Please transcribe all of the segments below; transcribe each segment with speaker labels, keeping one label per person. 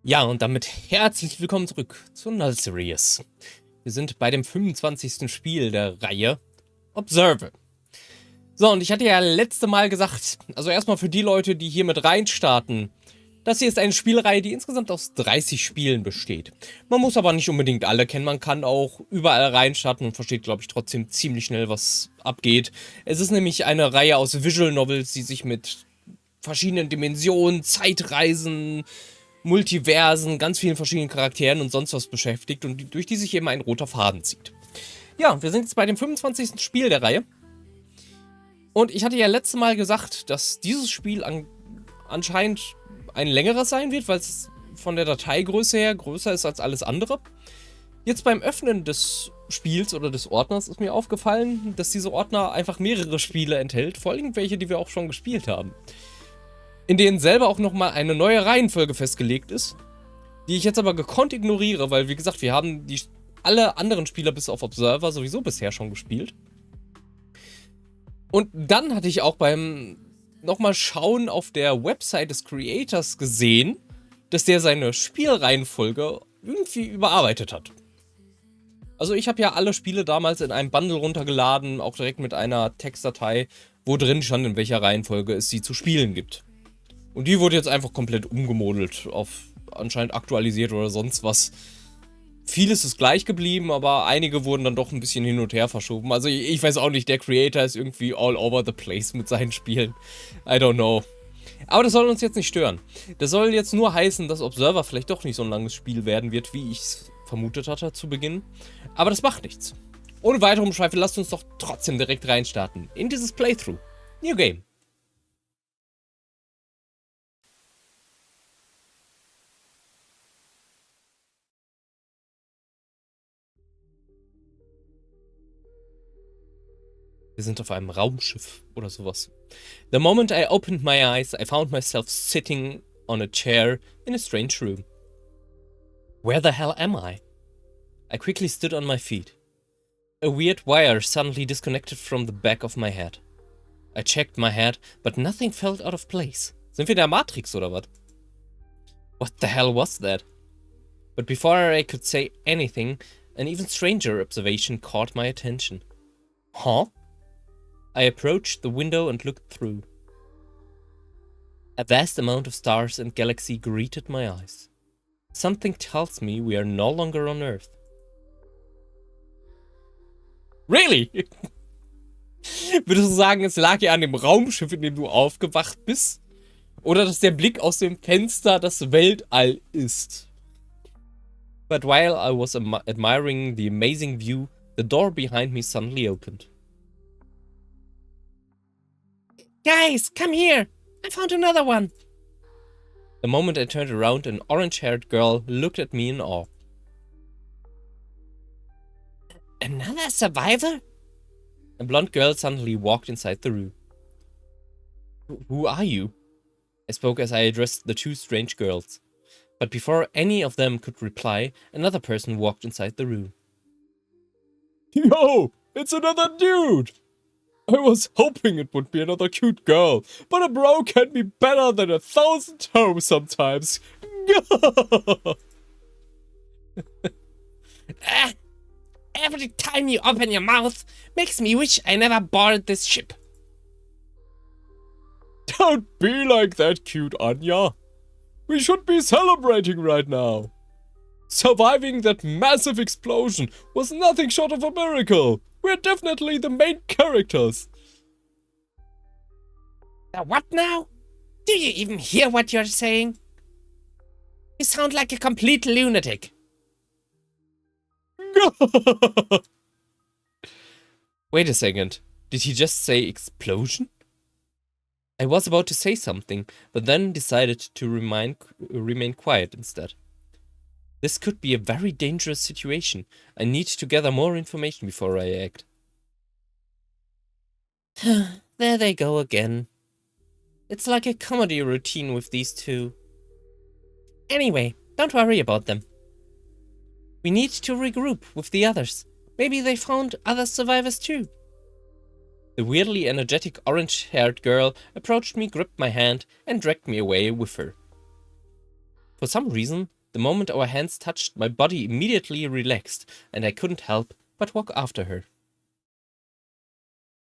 Speaker 1: Ja, und damit herzlich willkommen zurück zur Null Serie. Wir sind bei dem 25. Spiel der Reihe Observe. So, und ich hatte ja letzte Mal gesagt, also erstmal für die Leute, die hier mit reinstarten, das hier ist eine Spielreihe, die insgesamt aus 30 Spielen besteht. Man muss aber nicht unbedingt alle kennen, man kann auch überall reinstarten und versteht, glaube ich, trotzdem ziemlich schnell, was abgeht. Es ist nämlich eine Reihe aus Visual Novels, die sich mit verschiedenen Dimensionen, Zeitreisen, Multiversen, ganz vielen verschiedenen Charakteren und sonst was beschäftigt und durch die sich eben ein roter Faden zieht. Ja, wir sind jetzt bei dem 25. Spiel der Reihe. Und ich hatte ja letztes Mal gesagt, dass dieses Spiel anscheinend ein längeres sein wird, weil es von der Dateigröße her größer ist als alles andere. Jetzt beim Öffnen des Spiels oder des Ordners ist mir aufgefallen, dass dieser Ordner einfach mehrere Spiele enthält, vor allem welche, die wir auch schon gespielt haben. In denen selber auch nochmal eine neue Reihenfolge festgelegt ist, die ich jetzt aber gekonnt ignoriere, weil, wie gesagt, wir haben alle anderen Spieler bis auf Observer sowieso bisher schon gespielt. Und dann hatte ich auch beim nochmal Schauen auf der Website des Creators gesehen, dass der seine Spielreihenfolge irgendwie überarbeitet hat. Also ich habe ja alle Spiele damals in einem Bundle runtergeladen, auch direkt mit einer Textdatei, wo drin stand, in welcher Reihenfolge es sie zu spielen gibt. Und die wurde jetzt einfach komplett umgemodelt, auf anscheinend aktualisiert oder sonst was. Vieles ist gleich geblieben, aber einige wurden dann doch ein bisschen hin und her verschoben. Also ich weiß auch nicht, der Creator ist irgendwie all over the place mit seinen Spielen. I don't know. Aber das soll uns jetzt nicht stören. Das soll jetzt nur heißen, dass Observer vielleicht doch nicht so ein langes Spiel werden wird, wie ich es vermutet hatte zu Beginn. Aber das macht nichts. Ohne weitere Umschweife, lasst uns doch trotzdem direkt reinstarten in dieses Playthrough. New Game. Wir sind auf einem Raumschiff oder sowas. The moment I opened my eyes, I found myself sitting on a chair in a strange room. Where the hell am I? I quickly stood on my feet. A weird wire suddenly disconnected from the back of my head. I checked my head, but nothing felt out of place. Sind wir in der Matrix oder was? What the hell was that? But before I could say anything, an even stranger observation caught my attention. Huh? I approached the window and looked through. A vast amount of stars and galaxy greeted my eyes. Something tells me we are no longer on Earth. Really? Würdest du sagen, es lag ja an dem Raumschiff, in dem du aufgewacht bist? Oder dass der Blick aus dem Fenster das Weltall ist? But while I was admiring the amazing view, the door behind me suddenly opened. Guys, come here! I found another one! The moment I turned around, an orange-haired girl looked at me in awe. Another survivor? A blonde girl suddenly walked inside the room. Who are you? I spoke as I addressed the two strange girls. But before any of them could reply, another person walked inside the room. Yo! It's another dude! I was hoping it would be another cute girl, but a bro can be better than 1,000 hoes sometimes. Every time you open your mouth makes me wish I never boarded this ship. Don't be like that, cute Anya. We should be celebrating right now. Surviving that massive explosion was nothing short of a miracle. We're definitely the main characters. What now? Do you even hear what you're saying? You sound like a complete lunatic. Wait a second. Did he just say explosion? I was about to say something, but then decided to remain quiet instead. This could be a very dangerous situation. I need to gather more information before I act. There they go again. It's like a comedy routine with these two. Anyway, don't worry about them. We need to regroup with the others. Maybe they found other survivors too. The weirdly energetic orange-haired girl approached me, gripped my hand, and dragged me away with her. For some reason, The moment our hands touched, my body immediately relaxed, and I couldn't help but walk after her.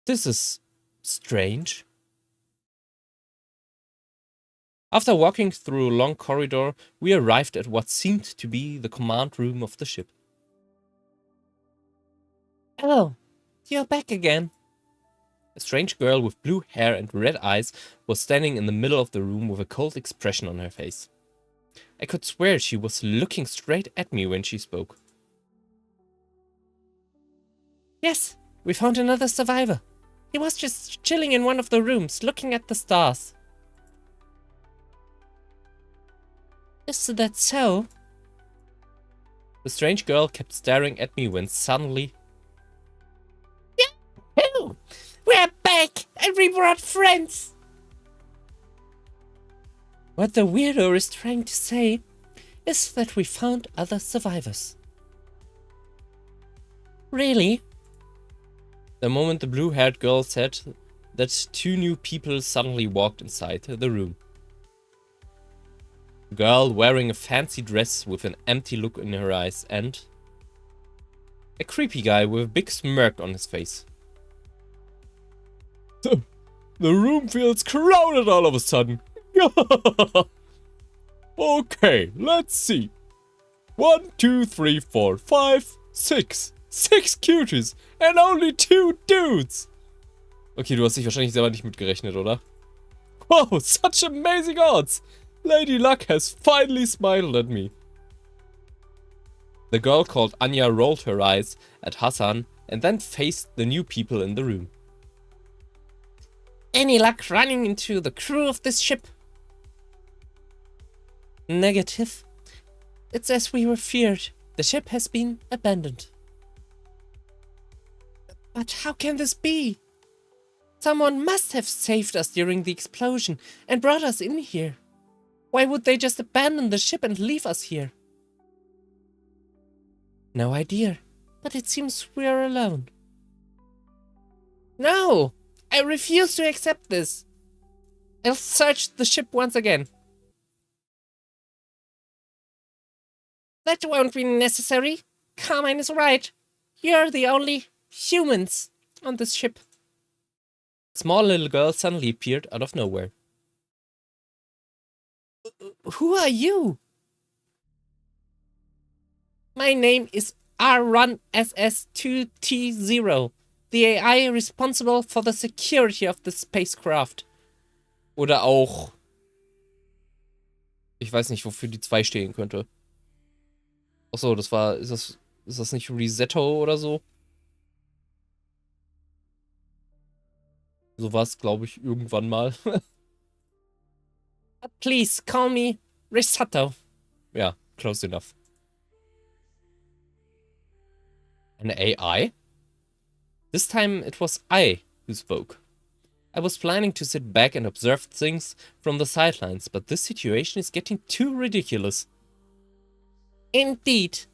Speaker 1: This is strange. After walking through a long corridor, we arrived at what seemed to be the command room of the ship. Oh, you're back again. A strange girl with blue hair and red eyes was standing in the middle of the room with a cold expression on her face. I could swear she was looking straight at me when she spoke. Yes, we found another survivor. He was just chilling in one of the rooms, looking at the stars. Is that so? The strange girl kept staring at me when suddenly... Yahoo! We're back, and we brought friends! What the weirdo is trying to say is that we found other survivors. Really? The moment the blue-haired girl said that, two new people suddenly walked inside the room. A girl wearing a fancy dress with an empty look in her eyes and a creepy guy with a big smirk on his face. The room feels crowded all of a sudden. Okay, let's see. 1, 2, 3, 4, 5, 6. 6 Cuties and only 2 Dudes. Okay, du hast dich wahrscheinlich selber nicht mitgerechnet, oder? Wow, such amazing odds. Lady Luck has finally smiled at me. The girl called Anya rolled her eyes at Hassan and then faced the new people in the room. Any luck running into the crew of this ship? Negative. It's as we were feared. The ship has been abandoned. But how can this be? Someone must have saved us during the explosion and brought us in here. Why would they just abandon the ship and leave us here? No idea, but it seems we are alone. No! I refuse to accept this. I'll search the ship once again. That won't be necessary. Carmine is right. You're the only humans on this ship. A small little girl suddenly appeared out of nowhere. Who are you? My name is R1SS2T0, the AI responsible for the security of the spacecraft. Oder auch... Ich weiß nicht, wofür die 2 stehen könnte. Achso, das war... Ist das nicht Resetto oder so? So war es, glaube ich, irgendwann mal. Please call me Risotto. Ja, close enough. An AI? This time it was I who spoke. I was planning to sit back and observe things from the sidelines, but this situation is getting too ridiculous. Indeed.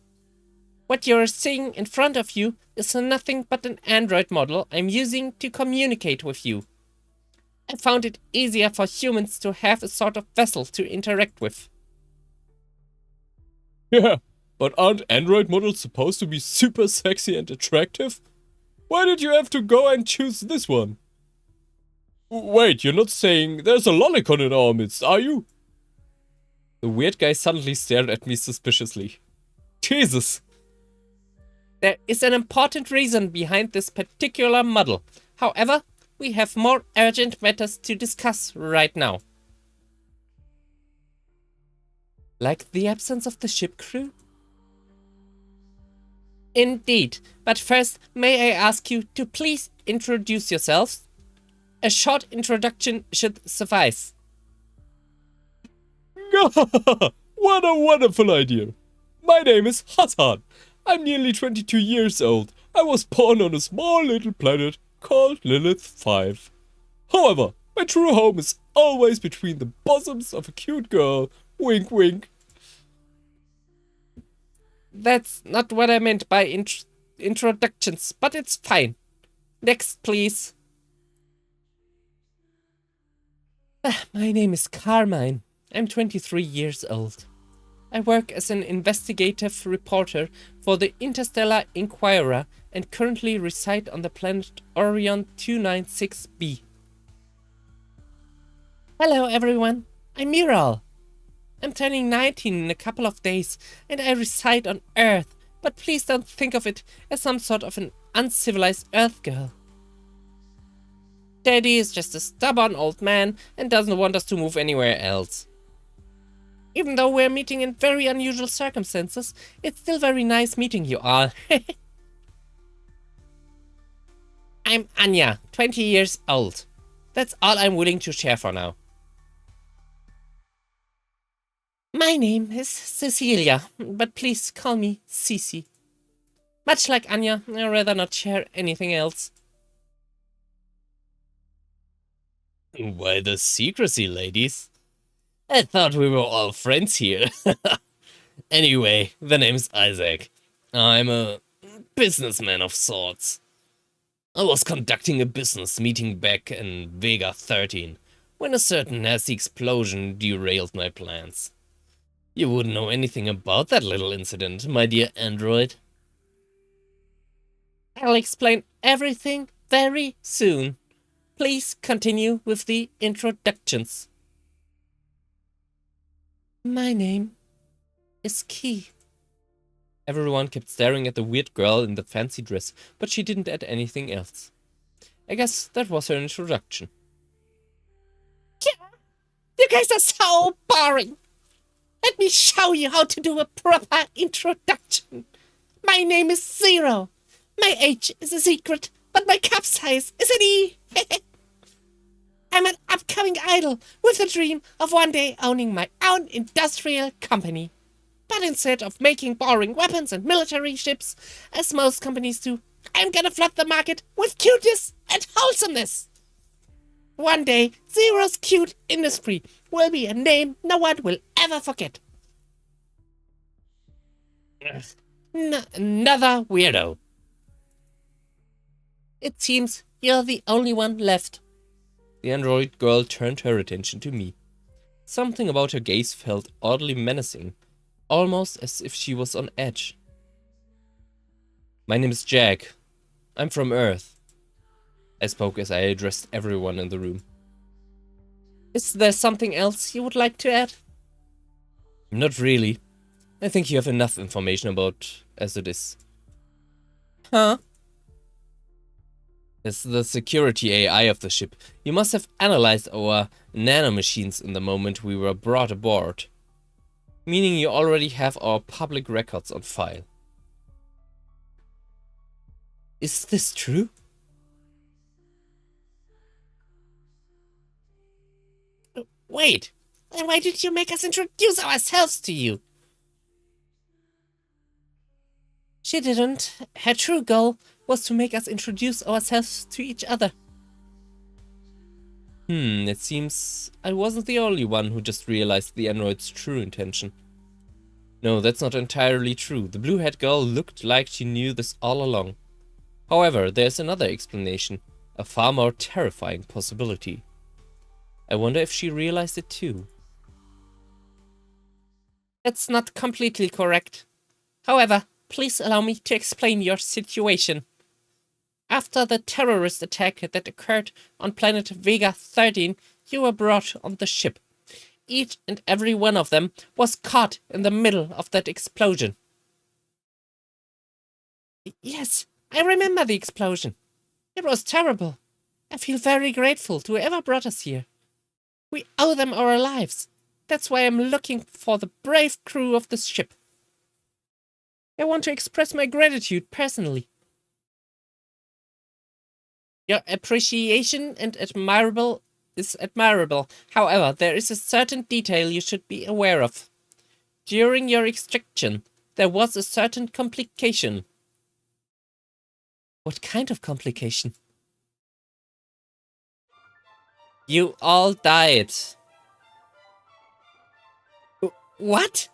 Speaker 1: What you're seeing in front of you is nothing but an android model I'm using to communicate with you. I found it easier for humans to have a sort of vessel to interact with. Yeah, but aren't android models supposed to be super sexy and attractive? Why did you have to go and choose this one? Wait, you're not saying there's a lolicon in our midst, are you? The weird guy suddenly stared at me suspiciously. Jesus! There is an important reason behind this particular model. However, we have more urgent matters to discuss right now. Like the absence of the ship crew? Indeed, but first, may I ask you to please introduce yourselves? A short introduction should suffice. What a wonderful idea! My name is Hassan. I'm nearly 22 years old. I was born on a small little planet called Lilith 5. However, my true home is always between the bosoms of a cute girl. Wink wink. That's not what I meant by introductions, but it's fine. Next, please. My name is Carmine. I'm 23 years old. I work as an investigative reporter for the Interstellar Inquirer and currently reside on the planet Orion 296b. Hello everyone, I'm Mirall. I'm turning 19 in a couple of days and I reside on Earth, but please don't think of it as some sort of an uncivilized Earth girl. Daddy is just a stubborn old man and doesn't want us to move anywhere else. Even though we're meeting in very unusual circumstances, it's still very nice meeting you all. I'm Anya, 20 years old. That's all I'm willing to share for now. My name is Cecilia, but please call me Cici. Much like Anya, I'd rather not share anything else. Why the secrecy, ladies? I thought we were all friends here. Anyway, the name's Isaac. I'm a businessman of sorts. I was conducting a business meeting back in Vega 13 when a certain nasty explosion derailed my plans. You wouldn't know anything about that little incident, my dear android. I'll explain everything very soon. Please continue with the introductions. My name is Key. Everyone kept staring at the weird girl in the fancy dress, but she didn't add anything else. I guess that was her introduction. Yeah, you guys are so boring. Let me show you how to do a proper introduction. My name is Zero. My age is a secret, but my cup size is an E. I'm an upcoming idol with a dream of one day owning my own industrial company. But instead of making boring weapons and military ships, as most companies do, I'm gonna flood the market with cuteness and wholesomeness. One day, Zero's cute industry will be a name no one will ever forget. Another weirdo. It seems you're the only one left. The android girl turned her attention to me. Something about her gaze felt oddly menacing, almost as if she was on edge. My name is Jack. I'm from Earth. I spoke as I addressed everyone in the room. Is there something else you would like to add? Not really. I think you have enough information about as it is. Huh? As the security AI of the ship, you must have analyzed our nanomachines in the moment we were brought aboard. Meaning you already have our public records on file. Is this true? Wait, then why did you make us introduce ourselves to you? She didn't. Her true goal was to make us introduce ourselves to each other. It seems I wasn't the only one who just realized the android's true intention. No, that's not entirely true. The blue-haired girl looked like she knew this all along. However, there's another explanation, a far more terrifying possibility. I wonder if she realized it too. That's not completely correct. However, please allow me to explain your situation. After the terrorist attack that occurred on planet Vega 13, you were brought on the ship. Each and every one of them was caught in the middle of that explosion. Yes, I remember the explosion. It was terrible. I feel very grateful to whoever brought us here. We owe them our lives. That's why I'm looking for the brave crew of this ship. I want to express my gratitude personally. Your appreciation and is admirable. However, there is a certain detail you should be aware of. During your extraction, there was a certain complication. What kind of complication? You all died. What?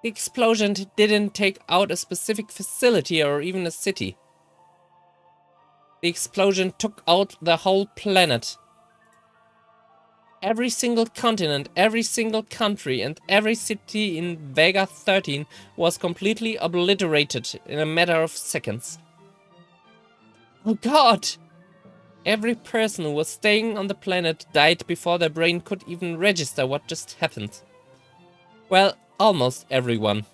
Speaker 1: The explosion didn't take out a specific facility or even a city. The explosion took out the whole planet. Every single continent, every single country, and every city in Vega 13 was completely obliterated in a matter of seconds. Oh God! Every person who was staying on the planet died before their brain could even register what just happened. Well, almost everyone.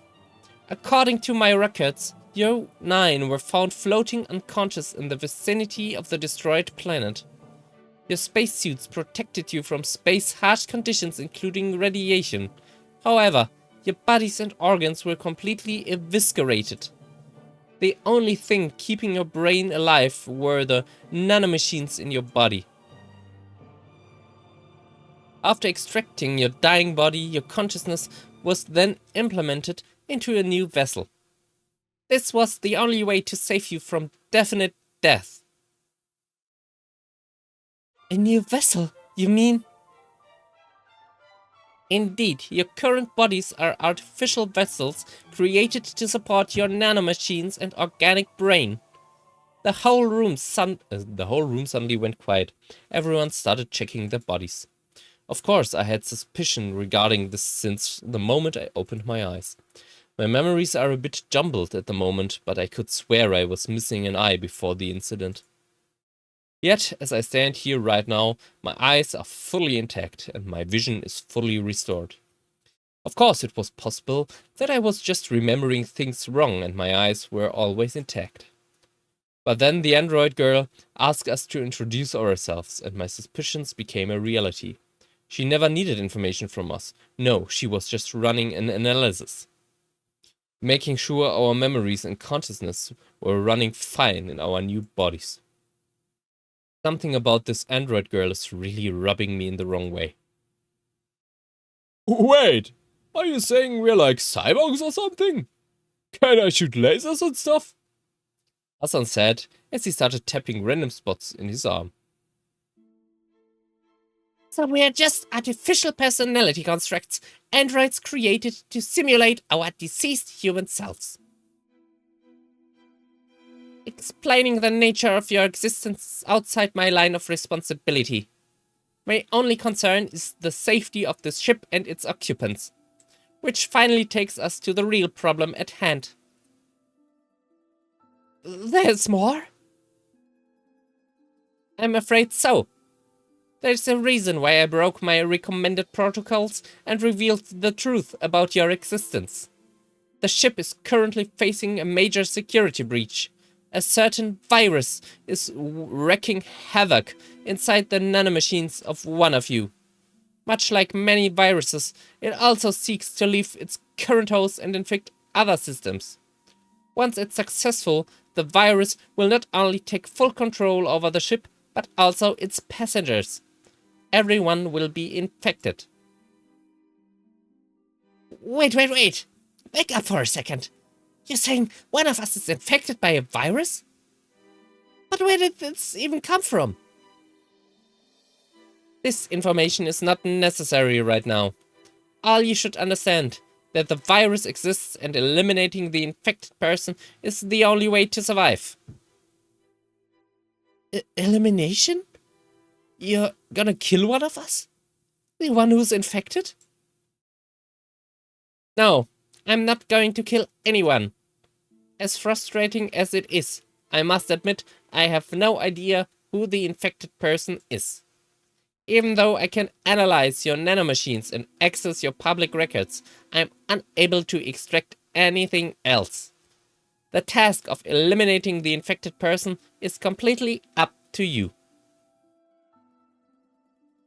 Speaker 1: According to my records, you 9 were found floating unconscious in the vicinity of the destroyed planet. Your spacesuits protected you from space's harsh conditions, including radiation. However, your bodies and organs were completely eviscerated. The only thing keeping your brain alive were the nanomachines in your body. After extracting your dying body, your consciousness was then implemented into a new vessel. This was the only way to save you from definite death. A new vessel, you mean? Indeed, your current bodies are artificial vessels created to support your nanomachines and organic brain. The whole room suddenly went quiet. Everyone started checking their bodies. Of course, I had suspicion regarding this since the moment I opened my eyes. My memories are a bit jumbled at the moment, but I could swear I was missing an eye before the incident. Yet, as I stand here right now, my eyes are fully intact and my vision is fully restored. Of course, it was possible that I was just remembering things wrong and my eyes were always intact. But then the android girl asked us to introduce ourselves and my suspicions became a reality. She never needed information from us. No, she was just running an analysis, making sure our memories and consciousness were running fine in our new bodies. Something about this android girl is really rubbing me in the wrong way. Wait, are you saying we're like cyborgs or something? Can I shoot lasers and stuff? Hassan said as he started tapping random spots in his arm. So we are just artificial personality constructs, androids created to simulate our deceased human selves. Explaining the nature of your existence outside my line of responsibility. My only concern is the safety of this ship and its occupants, which finally takes us to the real problem at hand. There's more? I'm afraid so. There's a reason why I broke my recommended protocols and revealed the truth about your existence. The ship is currently facing a major security breach. A certain virus is wreaking havoc inside the nanomachines of one of you. Much like many viruses, it also seeks to leave its current host and infect other systems. Once it's successful, the virus will not only take full control over the ship, but also its passengers. Everyone will be infected. Wait. Back up for a second. You're saying one of us is infected by a virus? But where did this even come from? This information is not necessary right now. All you should understand, that the virus exists and eliminating the infected person is the only way to survive. Elimination? You're gonna kill one of us? The one who's infected? No, I'm not going to kill anyone. As frustrating as it is, I must admit I have no idea who the infected person is. Even though I can analyze your nanomachines and access your public records, I'm unable to extract anything else. The task of eliminating the infected person is completely up to you.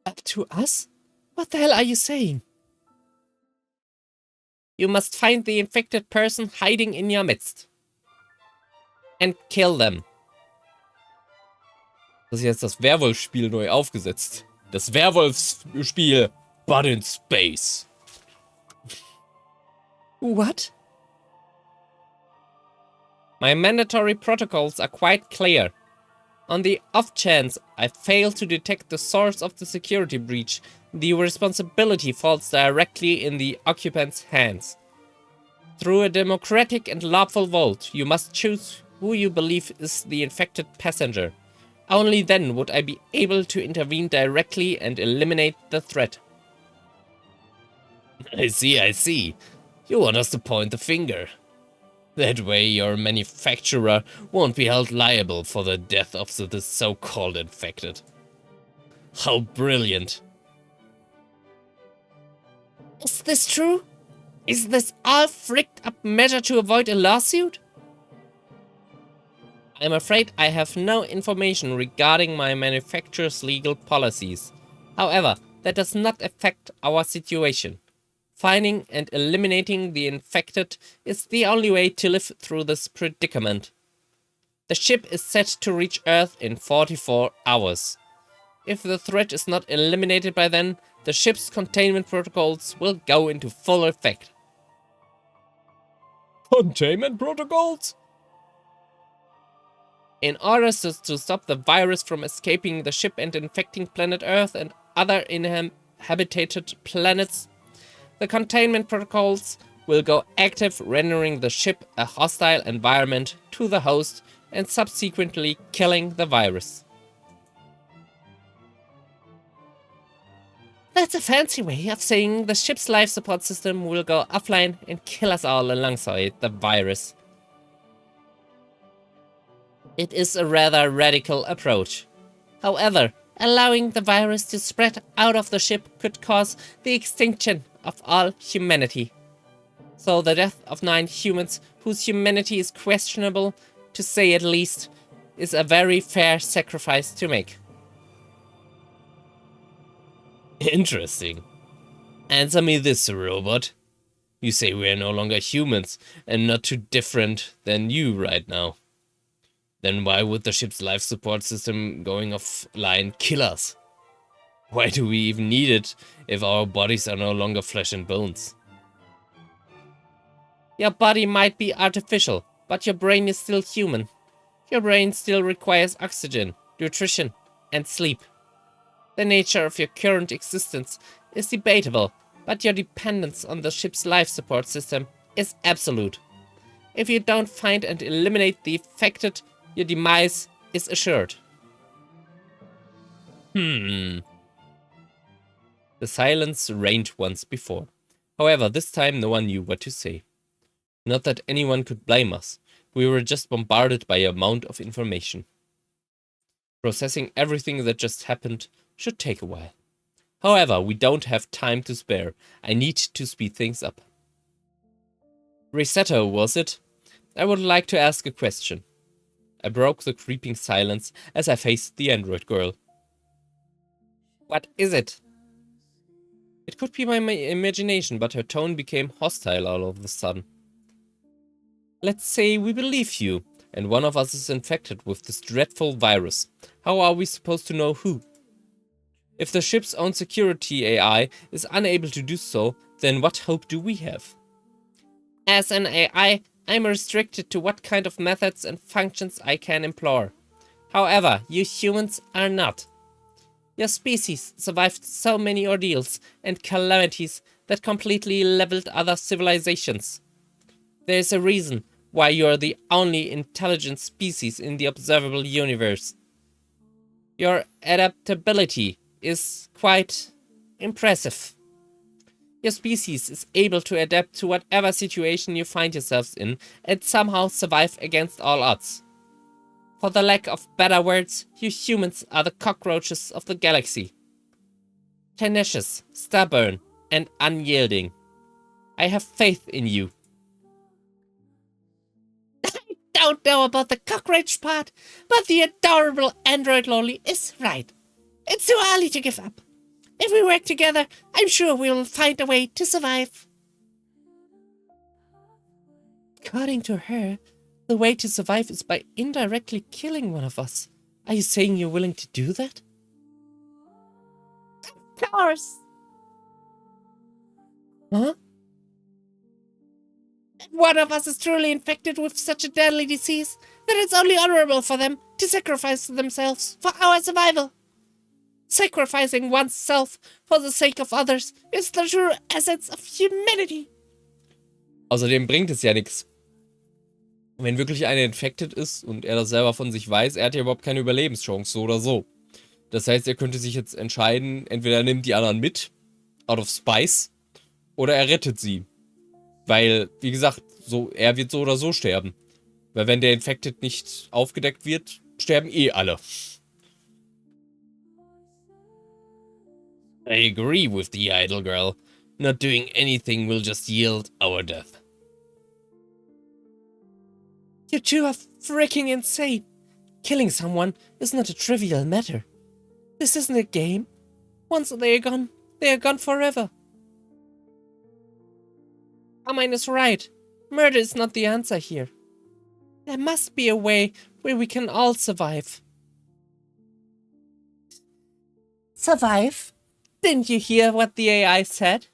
Speaker 1: Up to us? What the hell are you saying? You must find the infected person hiding in your midst. And kill them. Das ist jetzt das Werwolf-Spiel neu aufgesetzt. Das Werwolfsspiel, but in space. What? My mandatory protocols are quite clear. On the off chance I fail to detect the source of the security breach, the responsibility falls directly in the occupant's hands. Through a democratic and lawful vote, you must choose who you believe is the infected passenger. Only then would I be able to intervene directly and eliminate the threat. I see. You want us to point the finger. That way your manufacturer won't be held liable for the death of the so-called infected. How brilliant. Is this true? Is this all fricked up measure to avoid a lawsuit? I'm afraid I have no information regarding my manufacturer's legal policies. However, that does not affect our situation. Finding and eliminating the infected is the only way to live through this predicament. The ship is set to reach Earth in 44 hours. If the threat is not eliminated by then, the ship's containment protocols will go into full effect. Containment protocols? In order to stop the virus from escaping the ship and infecting planet Earth and other inhabited planets, the containment protocols will go active, rendering the ship a hostile environment to the host and subsequently killing the virus. That's a fancy way of saying the ship's life support system will go offline and kill us all alongside the virus. It is a rather radical approach. However, allowing the virus to spread out of the ship could cause the extinction of all humanity. So the death of 9 humans whose humanity is questionable, to say at least, is a very fair sacrifice to make. Interesting. Answer me this, robot. You say we are no longer humans and not too different than you right now. Then why would the ship's life support system going offline kill us? Why do we even need it if our bodies are no longer flesh and bones? Your body might be artificial, but your brain is still human. Your brain still requires oxygen, nutrition, and sleep. The nature of your current existence is debatable, but your dependence on the ship's life support system is absolute. If you don't find and eliminate the infected, your demise is assured. The silence reigned once before. However, this time no one knew what to say. Not that anyone could blame us. We were just bombarded by an amount of information. Processing everything that just happened should take a while. However, we don't have time to spare. I need to speed things up. Resetto, was it? I would like to ask a question. I broke the creeping silence as I faced the android girl. What is it? It could be my imagination, but her tone became hostile all of a sudden. Let's say we believe you, and one of us is infected with this dreadful virus. How are we supposed to know who? If the ship's own security AI is unable to do so, then what hope do we have? As an AI, I'm restricted to what kind of methods and functions I can employ. However, you humans are not. Your species survived so many ordeals and calamities that completely leveled other civilizations. There is a reason why you are the only intelligent species in the observable universe. Your adaptability is quite impressive. Your species is able to adapt to whatever situation you find yourselves in and somehow survive against all odds. For the lack of better words, you humans are the cockroaches of the galaxy. Tenacious, stubborn, and unyielding. I have faith in you. I don't know about the cockroach part, but the adorable android loli is right. It's too early to give up. If we work together, I'm sure we will find a way to survive. According to her, the way to survive is by indirectly killing one of us. Are you saying you're willing to do that? Of course. Huh? One of us is truly infected with such a deadly disease that it's only honorable for them to sacrifice themselves for our survival. Sacrificing oneself for the sake of others is the true essence of humanity. Außerdem bringt es ja nichts, wenn wirklich einer infected ist und er das selber von sich weiß, er hat ja überhaupt keine Überlebenschance, so oder so. Das heißt, er könnte sich jetzt entscheiden, entweder er nimmt die anderen mit, out of Spice, oder er rettet sie. Weil, wie gesagt, so, er wird so oder so sterben. Weil wenn der Infected nicht aufgedeckt wird, sterben eh alle. I agree with the idle girl. Not doing anything will just yield our death. You two are freaking insane. Killing someone is not a trivial matter. This isn't a game. Once they are gone forever. Carmine is right. Murder is not the answer here. There must be a way where we can all survive. Survive? Didn't you hear what the AI said?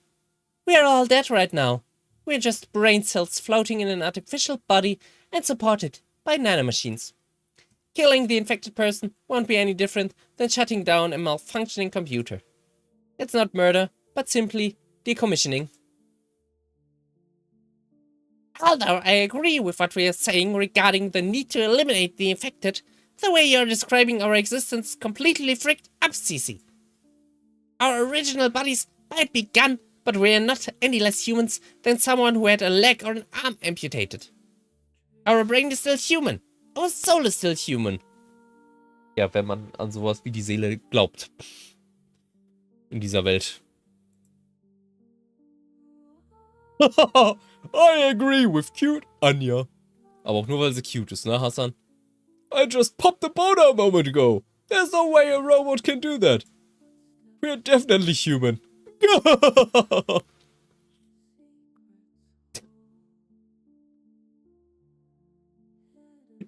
Speaker 1: We're all dead right now. We're just brain cells floating in an artificial body and supported by nanomachines. Killing the infected person won't be any different than shutting down a malfunctioning computer. It's not murder, but simply decommissioning. Although I agree with what we are saying regarding the need to eliminate the infected, the way you're describing our existence completely freaked up, Cece. Our original bodies might be gone, but we are not any less humans than someone who had a leg or an arm amputated. Our brain is still human. Our soul is still human. Ja, wenn man an sowas wie die Seele glaubt. In dieser Welt. I agree with cute Anya. Aber auch nur, weil sie cute ist, ne, Hassan? I just popped the boner a moment ago. There's no way a robot can do that. We're definitely human.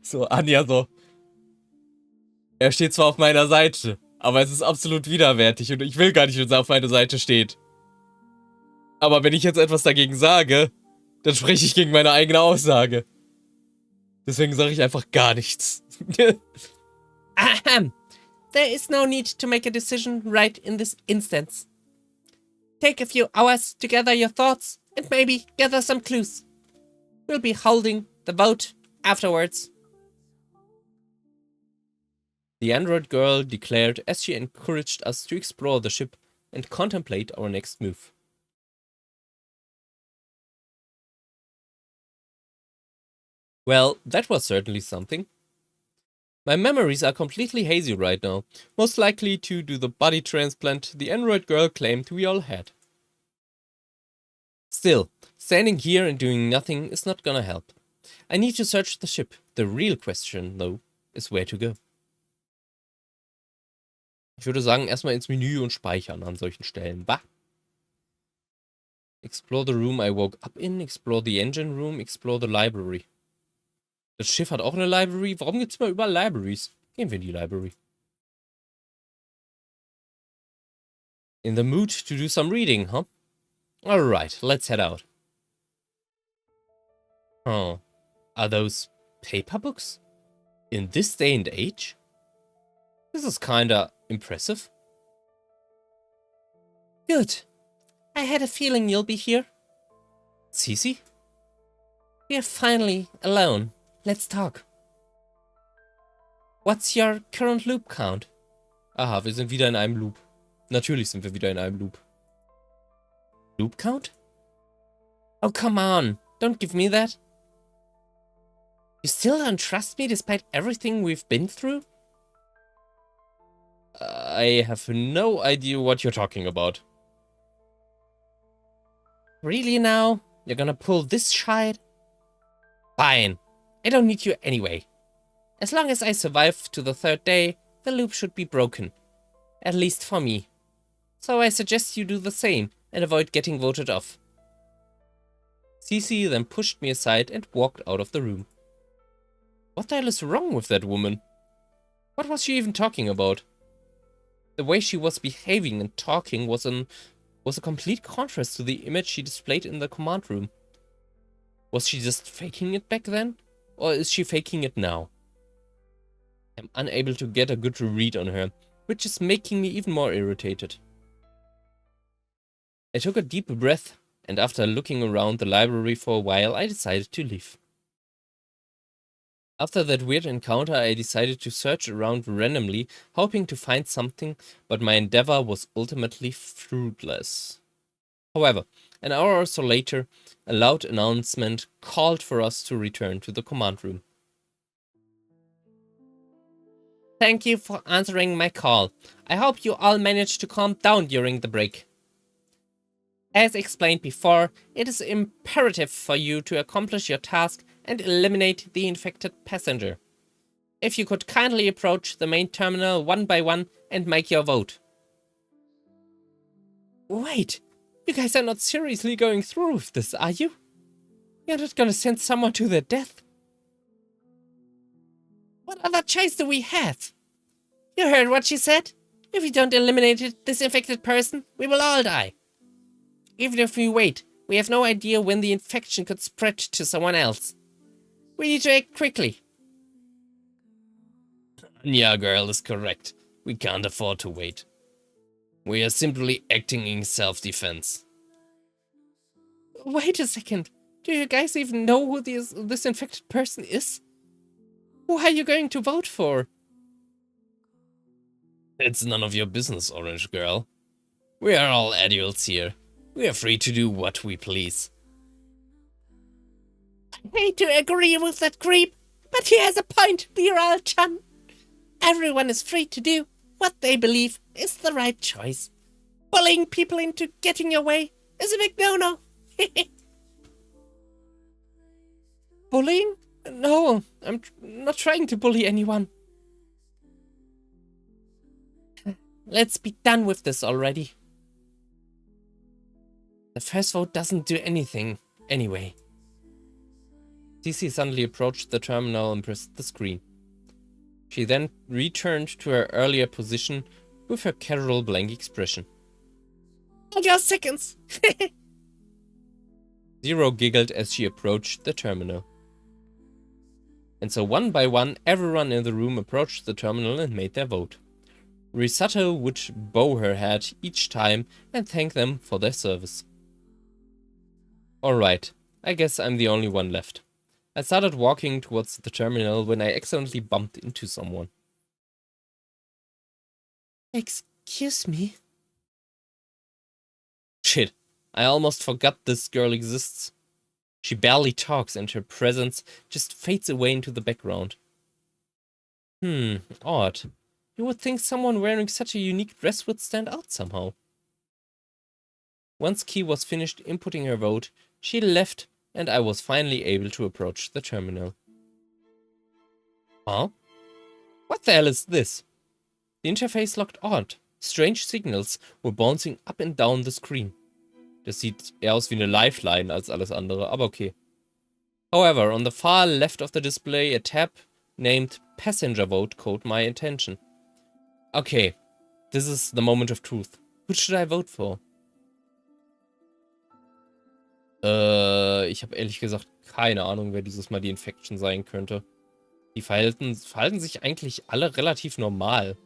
Speaker 1: So, Anja so. Er steht zwar auf meiner Seite, aber es ist absolut widerwärtig und ich will gar nicht, dass er auf meiner Seite steht. Aber wenn ich jetzt etwas dagegen sage, dann spreche ich gegen meine eigene Aussage. Deswegen sage ich einfach gar nichts. Ahem. There is no need to make a decision right in this instance. Take a few hours to gather your thoughts and maybe gather some clues. We'll be holding the vote afterwards. The android girl declared as she encouraged us to explore the ship and contemplate our next move. Well, that was certainly something. My memories are completely hazy right now, most likely due to the body transplant the android girl claimed we all had. Still, standing here and doing nothing is not gonna help. I need to search the ship. The real question, though, is where to go. Ich würde sagen, erstmal ins Menü und speichern an solchen Stellen. Bah! Explore the room I woke up in, explore the engine room, explore the library. Das Schiff hat auch eine Library. Warum gibt's mal überall Libraries? Gehen wir in die Library. In the mood to do some reading, huh? Alright, let's head out. Oh, are those paper books? In this day and age? This is kinda impressive. Good. I had a feeling you'll be here. Cece? We're finally alone. Let's talk. What's your current loop count? Aha, wir sind wieder in einem Loop. Natürlich sind wir wieder in einem Loop. Loop count? Oh, come on. Don't give me that. You still don't trust me despite everything we've been through? I have no idea what you're talking about. Really now? You're gonna pull this shite? Fine. I don't need you anyway. As long as I survive to the third day, the loop should be broken. At least for me. So I suggest you do the same and avoid getting voted off. Cece then pushed me aside and walked out of the room. What the hell is wrong with that woman? What was she even talking about? The way she was behaving and talking was a complete contrast to the image she displayed in the command room. Was she just faking it back then? Or is she faking it now? I'm unable to get a good read on her, which is making me even more irritated. I took a deep breath, and after looking around the library for a while, I decided to leave. After that weird encounter, I decided to search around randomly, hoping to find something, but my endeavor was ultimately fruitless. However, an hour or so later, a loud announcement called for us to return to the command room. Thank you for answering my call. I hope you all managed to calm down during the break. As explained before, it is imperative for you to accomplish your task and eliminate the infected passenger. If you could kindly approach the main terminal one by one and make your vote. Wait, you guys are not seriously going through with this, are you? You're not gonna send someone to their death? What other choice do we have? You heard what she said? If we don't eliminate this infected person, we will all die. Even if we wait, we have no idea when the infection could spread to someone else. We need to act quickly. Yeah, girl is correct. We can't afford to wait. We are simply acting in self-defense. Wait a second. Do you guys even know who this infected person is? Who are you going to vote for? It's none of your business, Orange Girl. We are all adults here. We are free to do what we please. I hate to agree with that creep, but he has a point, Mirall-chan. Everyone is free to do what they believe is the right choice. Bullying people into getting your way is a big no-no. Bullying? No, I'm not trying to bully anyone. Let's be done with this already. The first vote doesn't do anything, anyway. Cece suddenly approached the terminal and pressed the screen. She then returned to her earlier position with her casual blank expression. Hold your seconds! Zero giggled as she approached the terminal. And so one by one, everyone in the room approached the terminal and made their vote. Risato would bow her head each time and thank them for their service. Alright, I guess I'm the only one left. I started walking towards the terminal when I accidentally bumped into someone. Excuse me? Shit, I almost forgot this girl exists. She barely talks and her presence just fades away into the background. Odd. You would think someone wearing such a unique dress would stand out somehow. Once Key was finished inputting her vote, she left and I was finally able to approach the terminal. Huh? What the hell is this? The interface looked odd. Strange signals were bouncing up and down the screen. Das sieht eher aus wie eine Lifeline als alles andere, aber okay. However, on the far left of the display, a tab named Passenger Vote caught my attention. Okay, this is the moment of truth. Who should I vote for? Ich habe ehrlich gesagt keine Ahnung, wer dieses Mal die Infection sein könnte. Die verhalten sich eigentlich alle relativ normal.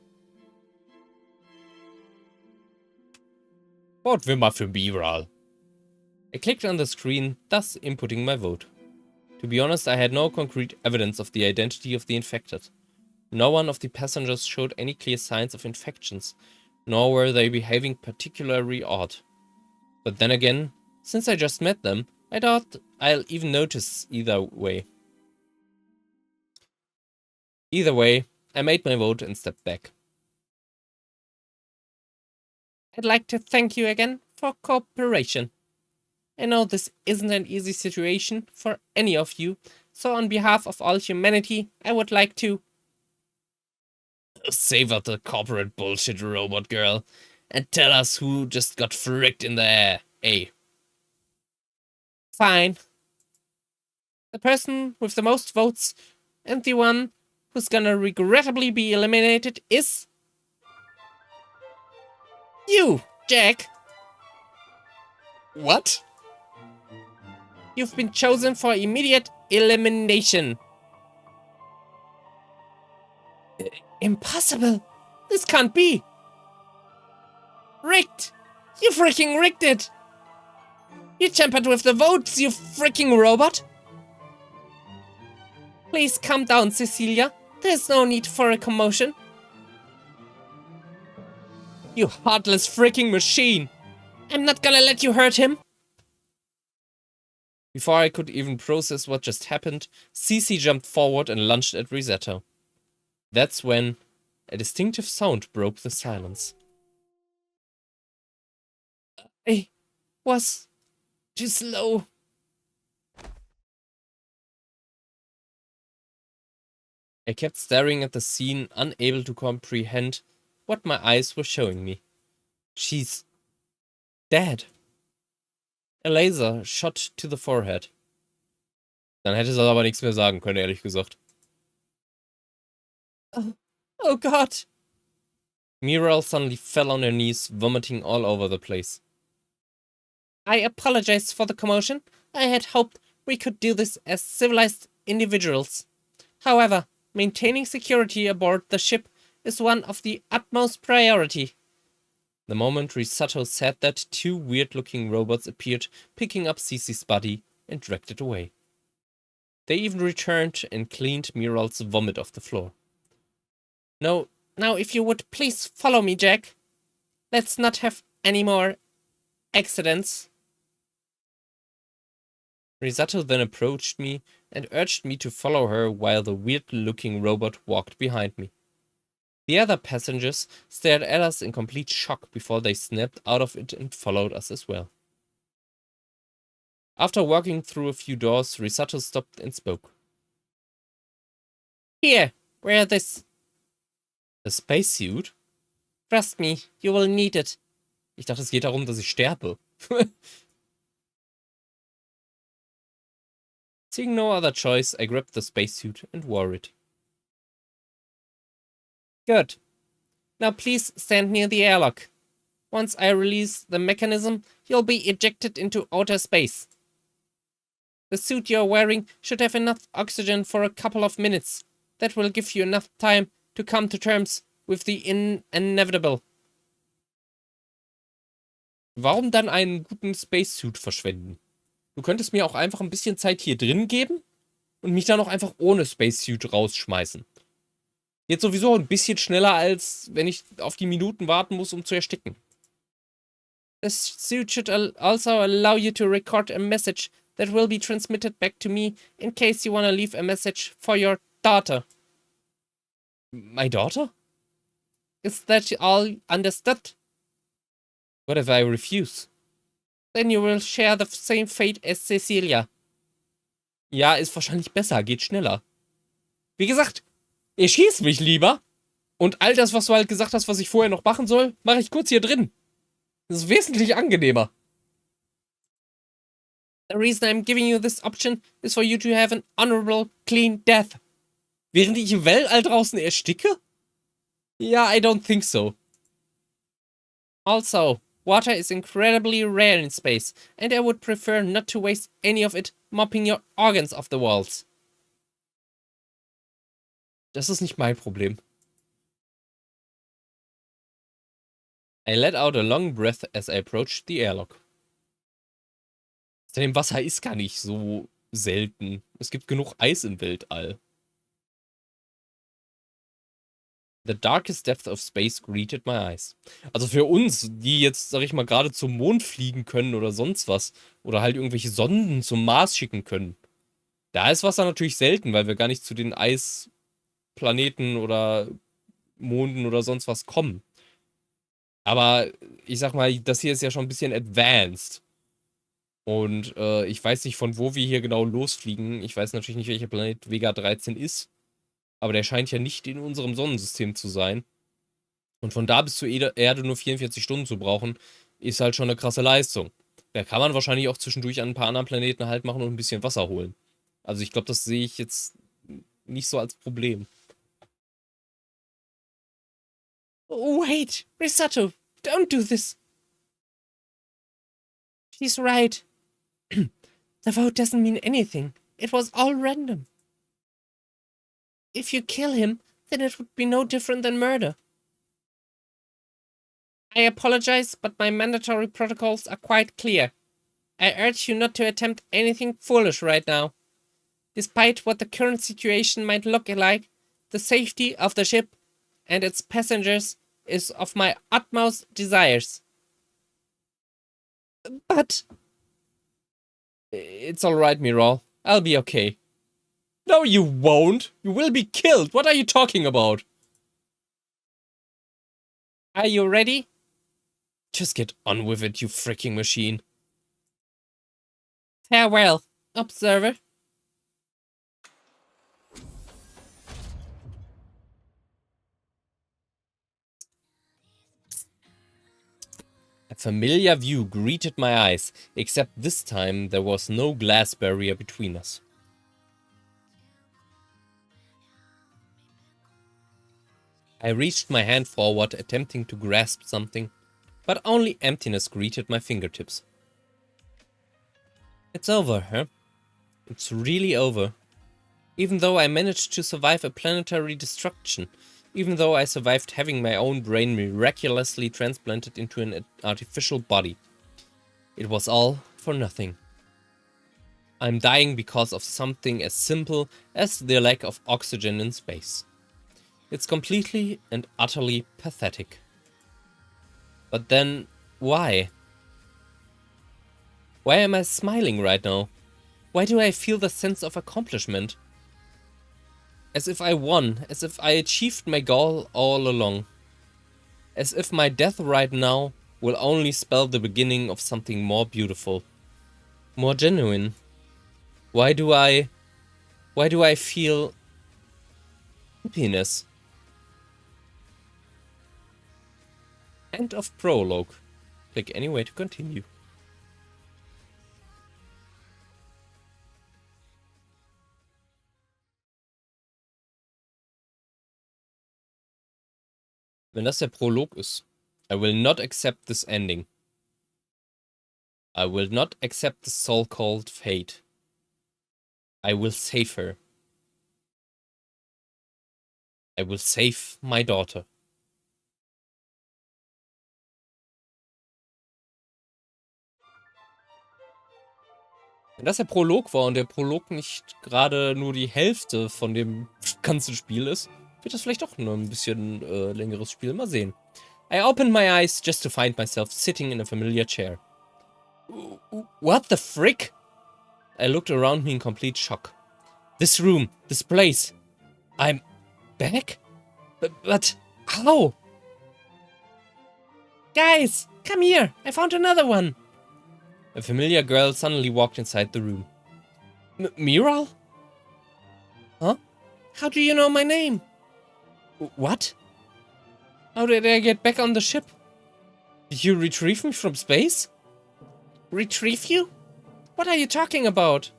Speaker 1: Voten wir mal für Mirall. I clicked on the screen, thus inputting my vote. To be honest, I had no concrete evidence of the identity of the infected. No one of the passengers showed any clear signs of infections, nor were they behaving particularly odd. But then again, since I just met them, I doubt I'll even notice either way. Either way, I made my vote and stepped back. I'd like to thank you again for cooperation. I know this isn't an easy situation for any of you, so on behalf of all humanity, I would like to save out the corporate bullshit, robot girl, and tell us who just got fricked in the air, eh? Fine. The person with the most votes and the one who's gonna regrettably be eliminated is you, Jack. What? You've been chosen for immediate elimination. Impossible. This can't be. Rigged. You freaking rigged it. You tampered with the votes, you freaking robot. Please calm down, Cecilia. There's no need for a commotion. You heartless freaking machine! I'm not gonna let you hurt him! Before I could even process what just happened, Cece jumped forward and lunged at Risotto. That's when a distinctive sound broke the silence. I was too slow. I kept staring at the scene, unable to comprehend what my eyes were showing me. She's dead. A laser shot to the forehead. Dann hätte sie aber nichts mehr sagen können, ehrlich gesagt. Oh God. Mirall suddenly fell on her knees, vomiting all over the place. I apologize for the commotion. I had hoped we could do this as civilized individuals. However, maintaining security aboard the ship is one of the utmost priority. The moment Risotto said that, two weird-looking robots appeared, picking up Cece's body and dragged it away. They even returned and cleaned Mirall's vomit off the floor. No, now if you would please follow me, Jack. Let's not have any more accidents. Risotto then approached me and urged me to follow her while the weird-looking robot walked behind me. The other passengers stared at us in complete shock before they snapped out of it and followed us as well. After walking through a few doors, Risotto stopped and spoke. Here, wear this. A spacesuit? Trust me, you will need it. Ich dachte, es geht darum, dass ich sterbe. Seeing no other choice, I grabbed the spacesuit and wore it. Good. Now please stand near the airlock. Once I release the mechanism, you'll be ejected into outer space. The suit you're wearing should have enough oxygen for a couple of minutes. That will give you enough time to come to terms with the inevitable. Warum dann einen guten Spacesuit verschwenden? Du könntest mir auch einfach ein bisschen Zeit hier drin geben und mich dann auch einfach ohne Spacesuit rausschmeißen. Jetzt sowieso ein bisschen schneller, als wenn ich auf die Minuten warten muss, um zu ersticken. The suit should also allow you to record a message that will be transmitted back to me in case you want to leave a message for your daughter. My daughter? Is that all understood? What if I refuse? Then you will share the same fate as Cecilia. Ja, ist wahrscheinlich besser, geht schneller. Wie gesagt, erschieß mich lieber. Und all das, was du halt gesagt hast, was ich vorher noch machen soll, mache ich kurz hier drin. Das ist wesentlich angenehmer. The reason I'm giving you this option is for you to have an honorable, clean death. Während ich im Weltall draußen ersticke? Ja, I don't think so. Also, water is incredibly rare in space, and I would prefer not to waste any of it mopping your organs off the walls. Das ist nicht mein Problem. I let out a long breath as I approached the airlock. Denn Wasser ist gar nicht so selten. Es gibt genug Eis im Weltall. The darkest depth of space greeted my eyes. Also für uns, die jetzt, sag ich mal, gerade zum Mond fliegen können oder sonst was, oder halt irgendwelche Sonden zum Mars schicken können, da ist Wasser natürlich selten, weil wir gar nicht zu den Eisplaneten oder Monden oder sonst was kommen. Aber ich sag mal, das hier ist ja schon ein bisschen advanced. Und ich weiß nicht, von wo wir hier genau losfliegen. Ich weiß natürlich nicht, welcher Planet Vega 13 ist. Aber der scheint ja nicht in unserem Sonnensystem zu sein. Und von da bis zur Erde nur 44 Stunden zu brauchen, ist halt schon eine krasse Leistung. Da kann man wahrscheinlich auch zwischendurch an ein paar anderen Planeten halt machen und ein bisschen Wasser holen. Also ich glaube, das sehe ich jetzt nicht so als Problem. Oh, wait, Risotto, don't do this. She's right. The vote doesn't mean anything. It was all random. If you kill him, then it would be no different than murder. I apologize, but my mandatory protocols are quite clear. I urge you not to attempt anything foolish right now. Despite what the current situation might look like, the safety of the ship and its passengers is of my utmost desires. But... It's alright, Mirall. I'll be okay. No, you won't. You will be killed. What are you talking about? Are you ready? Just get on with it, you freaking machine. Farewell, observer. A familiar view greeted my eyes, except this time there was no glass barrier between us. I reached my hand forward, attempting to grasp something, but only emptiness greeted my fingertips. It's over, huh? It's really over. Even though I managed to survive a planetary destruction, even though I survived having my own brain miraculously transplanted into an artificial body, it was all for nothing. I'm dying because of something as simple as the lack of oxygen in space. It's completely and utterly pathetic. But then, why? Why am I smiling right now? Why do I feel the sense of accomplishment? As if I won, as if I achieved my goal all along. As if my death right now will only spell the beginning of something more beautiful, more genuine. Why do I feel happiness? End of prologue. Click anyway to continue. Wenn das der Prolog ist. I will not accept this ending. I will not accept the so-called fate. I will save her. I will save my daughter. Wenn das der Prolog war und der Prolog nicht gerade nur die Hälfte von dem ganzen Spiel ist, wird das vielleicht auch nur ein bisschen längeres Spiel. Mal sehen. I opened my eyes just to find myself sitting in a familiar chair. What the frick? I looked around me in complete shock. This room, this place. I'm back? But how? Guys, come here. I found another one. A familiar girl suddenly walked inside the room. Mirall? Huh? How do you know my name? What? How did I get back on the ship? Did you retrieve me from space? Retrieve you? What are you talking about?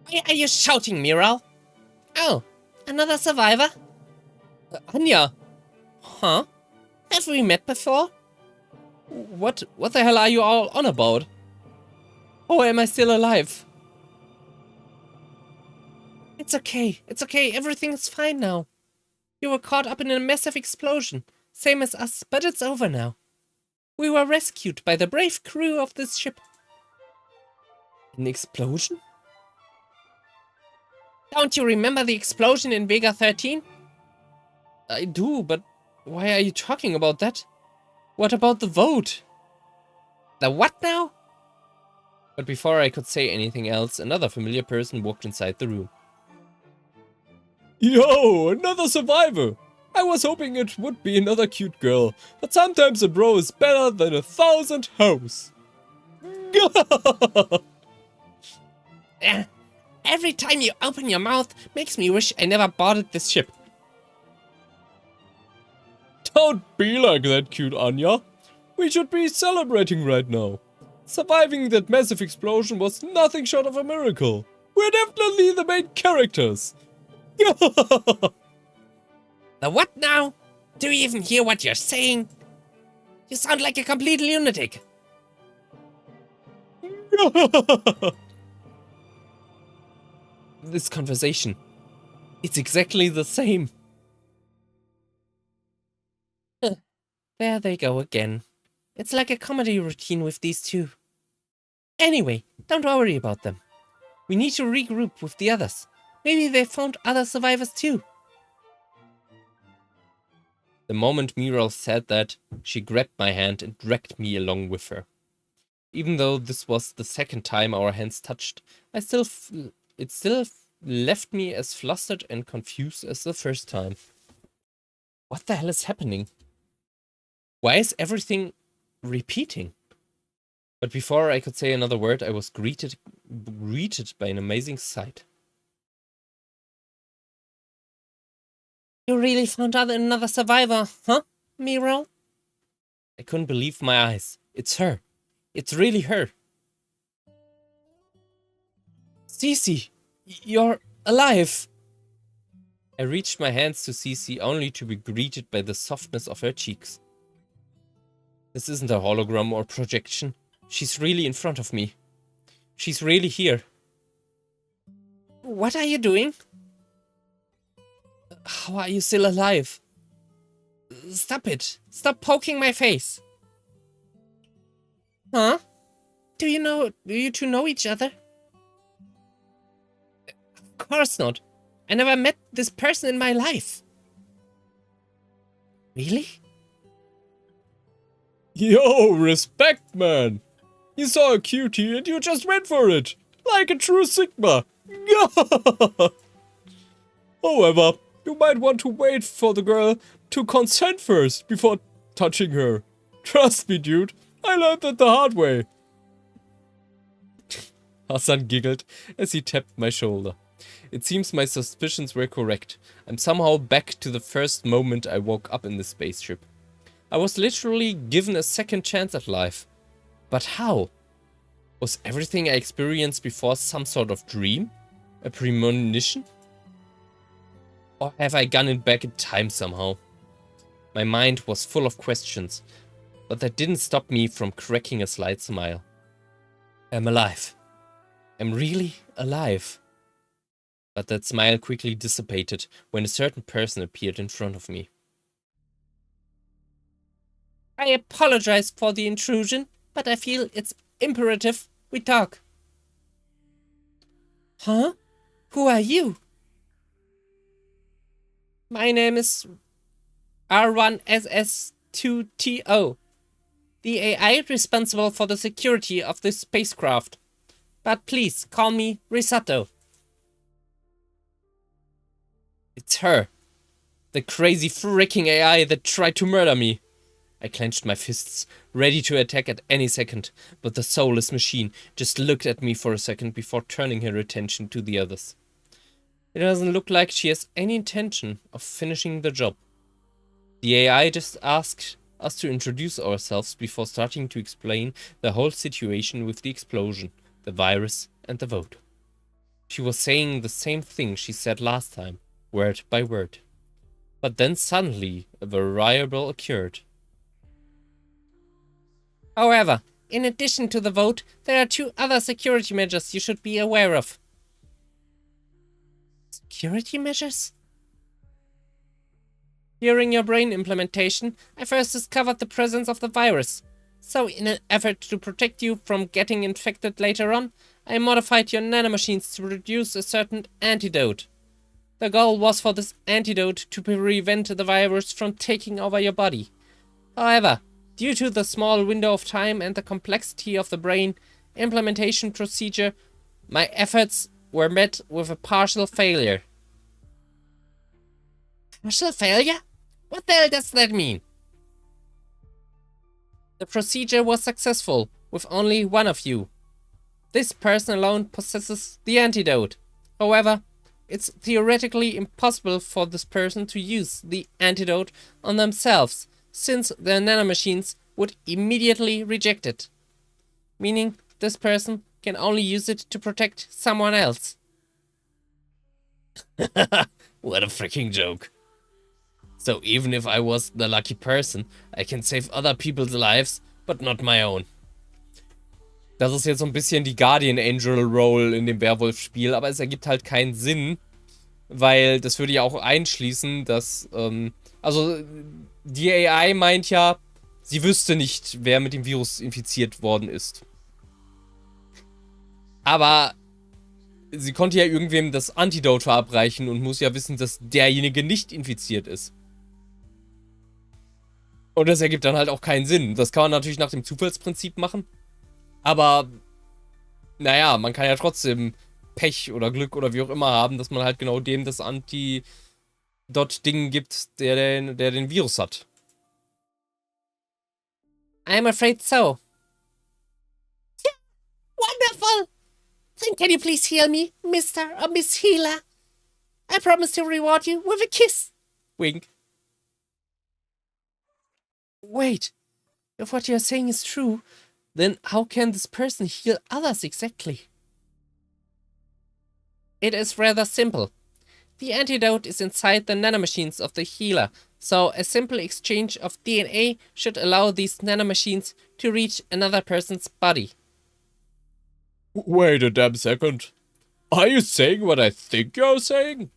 Speaker 1: Why are you shouting, Mirall? Oh, another survivor? Anya. Huh? Have we met before? What the hell are you all on about? Oh, am I still alive? It's okay, everything's fine now. You were caught up in a massive explosion, same as us, but it's over now. We were rescued by the brave crew of this ship. An explosion? Don't you remember the explosion in Vega 13? I do, but why are you talking about that? What about the vote? The what now? But before I could say anything else, another familiar person walked inside the room. Yo, another survivor! I was hoping it would be another cute girl, but sometimes a bro is better than 1,000 hoes. Every time you open your mouth makes me wish I never boarded this ship. Don't be like that, cute Anya. We should be celebrating right now. Surviving that massive explosion was nothing short of a miracle. We're definitely the main characters. The what now? Do you even hear what you're saying? You sound like a complete lunatic. This conversation, it's exactly the same. There they go again. It's like a comedy routine with these two. Anyway, don't worry about them. We need to regroup with the others. Maybe they found other survivors too. The moment Mirall said that, she grabbed my hand and dragged me along with her. Even though this was the second time our hands touched, it still left me as flustered and confused as the first time. What the hell is happening? Why is everything repeating? But before I could say another word, I was greeted by an amazing sight. You really found another survivor, huh, Mirall? I couldn't believe my eyes. It's her. It's really her. Cece, you're alive. I reached my hands to Cece only to be greeted by the softness of her cheeks. This isn't a hologram or projection. She's really in front of me. She's really here. What are you doing? How are you still alive? Stop it. Stop poking my face. Huh? Do you two know each other? Of course not. I never met this person in my life. Really? Yo, respect, man. You saw a cutie and you just went for it. Like a true Sigma. However, you might want to wait for the girl to consent first before touching her. Trust me, dude. I learned that the hard way. Hassan giggled as he tapped my shoulder. It seems my suspicions were correct. I'm somehow back to the first moment I woke up in the spaceship. I was literally given a second chance at life. But how? Was everything I experienced before some sort of dream? A premonition? Or have I gone back in time somehow? My mind was full of questions, but that didn't stop me from cracking a slight smile. I'm alive. I'm really alive. But that smile quickly dissipated when a certain person appeared in front of me. I apologize for the intrusion, but I feel it's imperative we talk. Huh? Who are you? My name is R1SS2TO, the AI responsible for the security of this spacecraft. But please call me Risotto. It's her. The crazy freaking AI that tried to murder me. I clenched my fists, ready to attack at any second, but the soulless machine just looked at me for a second before turning her attention to the others. It doesn't look like she has any intention of finishing the job. The AI just asked us to introduce ourselves before starting to explain the whole situation with the explosion, the virus, and the vote. She was saying the same thing she said last time, word by word. But then suddenly a variable occurred. However, in addition to the vote, there are 2 other security measures you should be aware of. Security measures? During your brain implementation, I first discovered the presence of the virus. So in an effort to protect you from getting infected later on, I modified your nanomachines to produce a certain antidote. The goal was for this antidote to prevent the virus from taking over your body. However, due to the small window of time and the complexity of the brain implementation procedure, my efforts were met with a partial failure. Partial failure? What the hell does that mean? The procedure was successful, with only one of you. This person alone possesses the antidote. However, it's theoretically impossible for this person to use the antidote on themselves, since their nanomachines would immediately reject it. Meaning, this person can only use it to protect someone else. What a freaking joke. So even if I was the lucky person, I can save other people's lives, but not my own. Das ist jetzt so ein bisschen die Guardian Angel Role in dem Werwolf-Spiel, aber es ergibt halt keinen Sinn, weil das würde ja auch einschließen, dass, also die AI meint ja, sie wüsste nicht, wer mit dem Virus infiziert worden ist. Aber sie konnte ja irgendwem das Antidote verabreichen und muss ja wissen, dass derjenige nicht infiziert ist. Und das ergibt dann halt auch keinen Sinn. Das kann man natürlich nach dem Zufallsprinzip machen. Aber, naja, man kann ja trotzdem Pech oder Glück oder wie auch immer haben, dass man halt genau dem das Anti-Dot-Ding gibt, der den Virus hat. I'm afraid so. Yeah, wonderful! Then can you please heal me, Mr. or Miss Healer? I promise to reward you with a kiss. Wink. Wait, if what you're saying is true, then how can this person heal others exactly? It is rather simple. The antidote is inside the nanomachines of the healer, so a simple exchange of DNA should allow these nanomachines to reach another person's body. Wait a damn second. Are you saying what I think you're saying?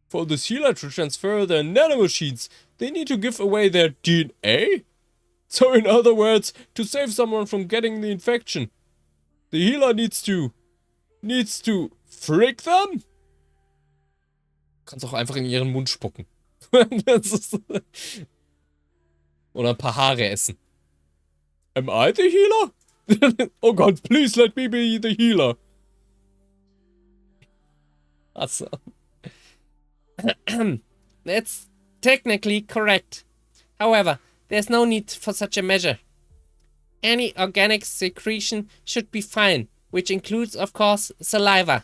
Speaker 1: For this healer to transfer their nanomachines, they need to give away their DNA? So in other words, to save someone from getting the infection, the healer needs to frick them? Kannst auch einfach in ihren Mund spucken. Oder ein paar Haare essen. Am I the healer? Oh God, please let me be the healer. Achso. That's technically correct. However, there's no need for such a measure. Any organic secretion should be fine, which includes, of course, saliva.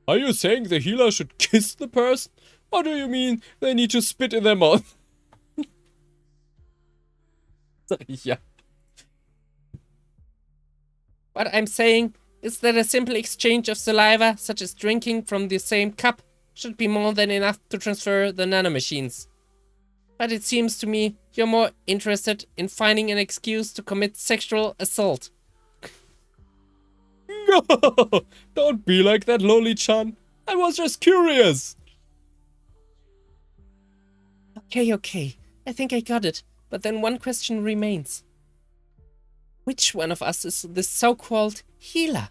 Speaker 1: Are you saying the healer should kiss the person? Or do you mean they need to spit in their mouth? Sag ich ja. What I'm saying is that a simple exchange of saliva, such as drinking from the same cup, should be more than enough to transfer the nanomachines. But it seems to me you're more interested in finding an excuse to commit sexual assault. No! Don't be like that, Loli-chan. I was just curious. Okay. I think I got it. But then one question remains. Which one of us is this so-called healer?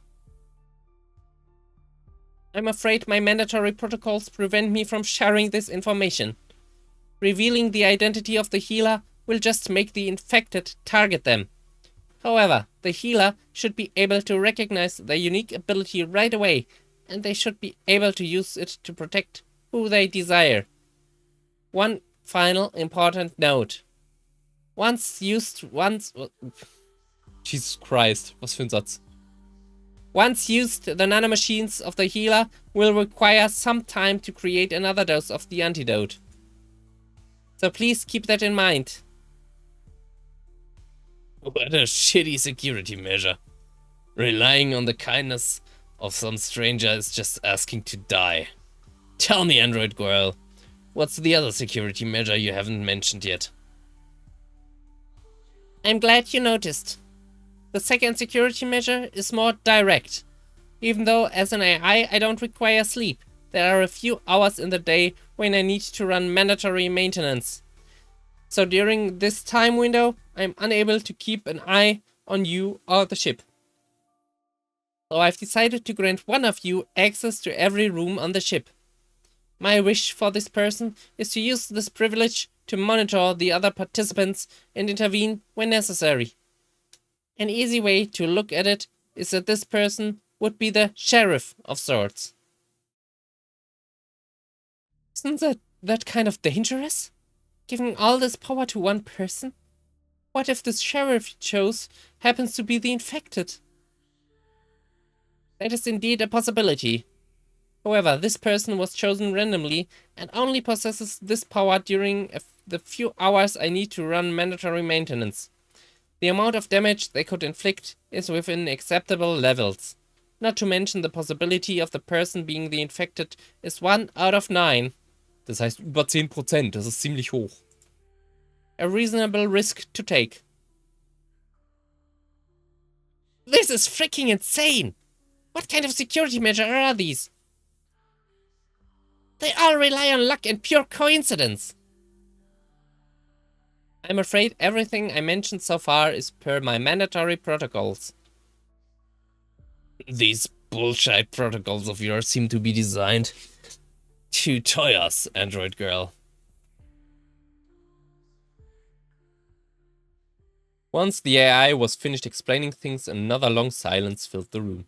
Speaker 1: I'm afraid my mandatory protocols prevent me from sharing this information. Revealing the identity of the healer will just make the infected target them. However, the healer should be able to recognize their unique ability right away, and they should be able to use it to protect who they desire. One final important note. Jesus Christ, was für ein Satz. Once used, the nanomachines of the healer will require some time to create another dose of the antidote. So please keep that in mind. What a shitty security measure. Relying on the kindness of some stranger is just asking to die. Tell me, android girl, what's the other security measure you haven't mentioned yet? I'm glad you noticed. The second security measure is more direct. Even though as an AI I don't require sleep, there are a few hours in the day when I need to run mandatory maintenance. So during this time window, I'm unable to keep an eye on you or the ship. So I've decided to grant one of you access to every room on the ship. My wish for this person is to use this privilege to monitor the other participants and intervene when necessary. An easy way to look at it is that this person would be the sheriff of sorts. Isn't that kind of dangerous? Giving all this power to one person? What if this sheriff you chose happens to be the infected? That is indeed a possibility. However, this person was chosen randomly and only possesses this power during the few hours I need to run mandatory maintenance. The amount of damage they could inflict is within acceptable levels. Not to mention the possibility of the person being the infected is 1 out of 9. Das heißt über 10%, das ist ziemlich hoch. A reasonable risk to take. This is freaking insane! What kind of security measure are these? They all rely on luck and pure coincidence. I'm afraid everything I mentioned so far is per my mandatory protocols. These bullshit protocols of yours seem to be designed to toy us, android girl. Once the AI was finished explaining things, another long silence filled the room.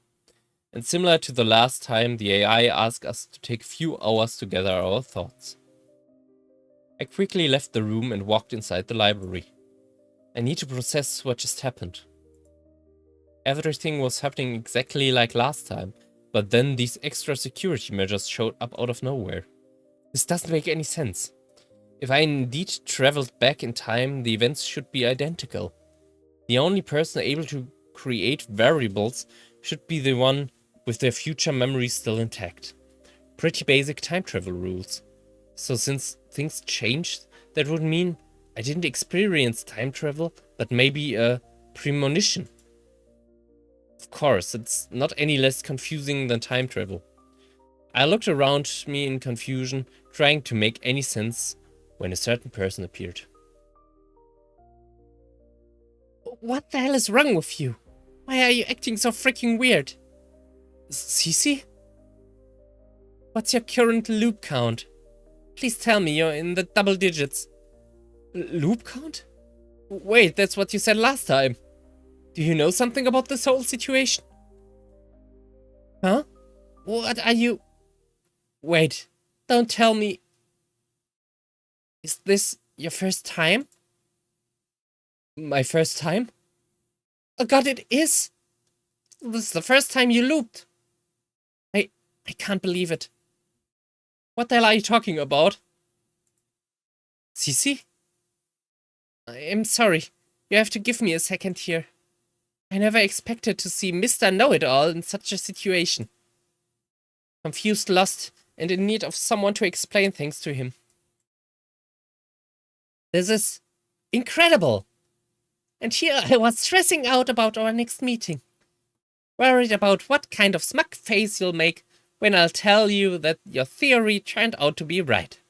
Speaker 1: And similar to the last time, the AI asked us to take a few hours to gather our thoughts. I quickly left the room and walked inside the library. I need to process what just happened. Everything was happening exactly like last time, but then these extra security measures showed up out of nowhere. This doesn't make any sense. If I indeed traveled back in time, the events should be identical. The only person able to create variables should be the one with their future memories still intact. Pretty basic time travel rules. So since things changed, that would mean I didn't experience time travel, but maybe a premonition. Of course, it's not any less confusing than time travel. I looked around me in confusion, trying to make any sense, when a certain person appeared. What the hell is wrong with you? Why are you acting so freaking weird? Cece? What's your current loop count? Please tell me you're in the double digits. Loop count? Wait, that's what you said last time. Do you know something about this whole situation? Huh? What are you... Wait, don't tell me... Is this your first time? My first time? Oh god, it is! This is the first time you looped. I can't believe it. What the hell are you talking about? Cece? I'm sorry. You have to give me a second here. I never expected to see Mr. Know-It-All in such a situation. Confused, lost, and in need of someone to explain things to him. This is incredible! And here I was stressing out about our next meeting. Worried about what kind of smug face you'll make when I'll tell you that your theory turned out to be right.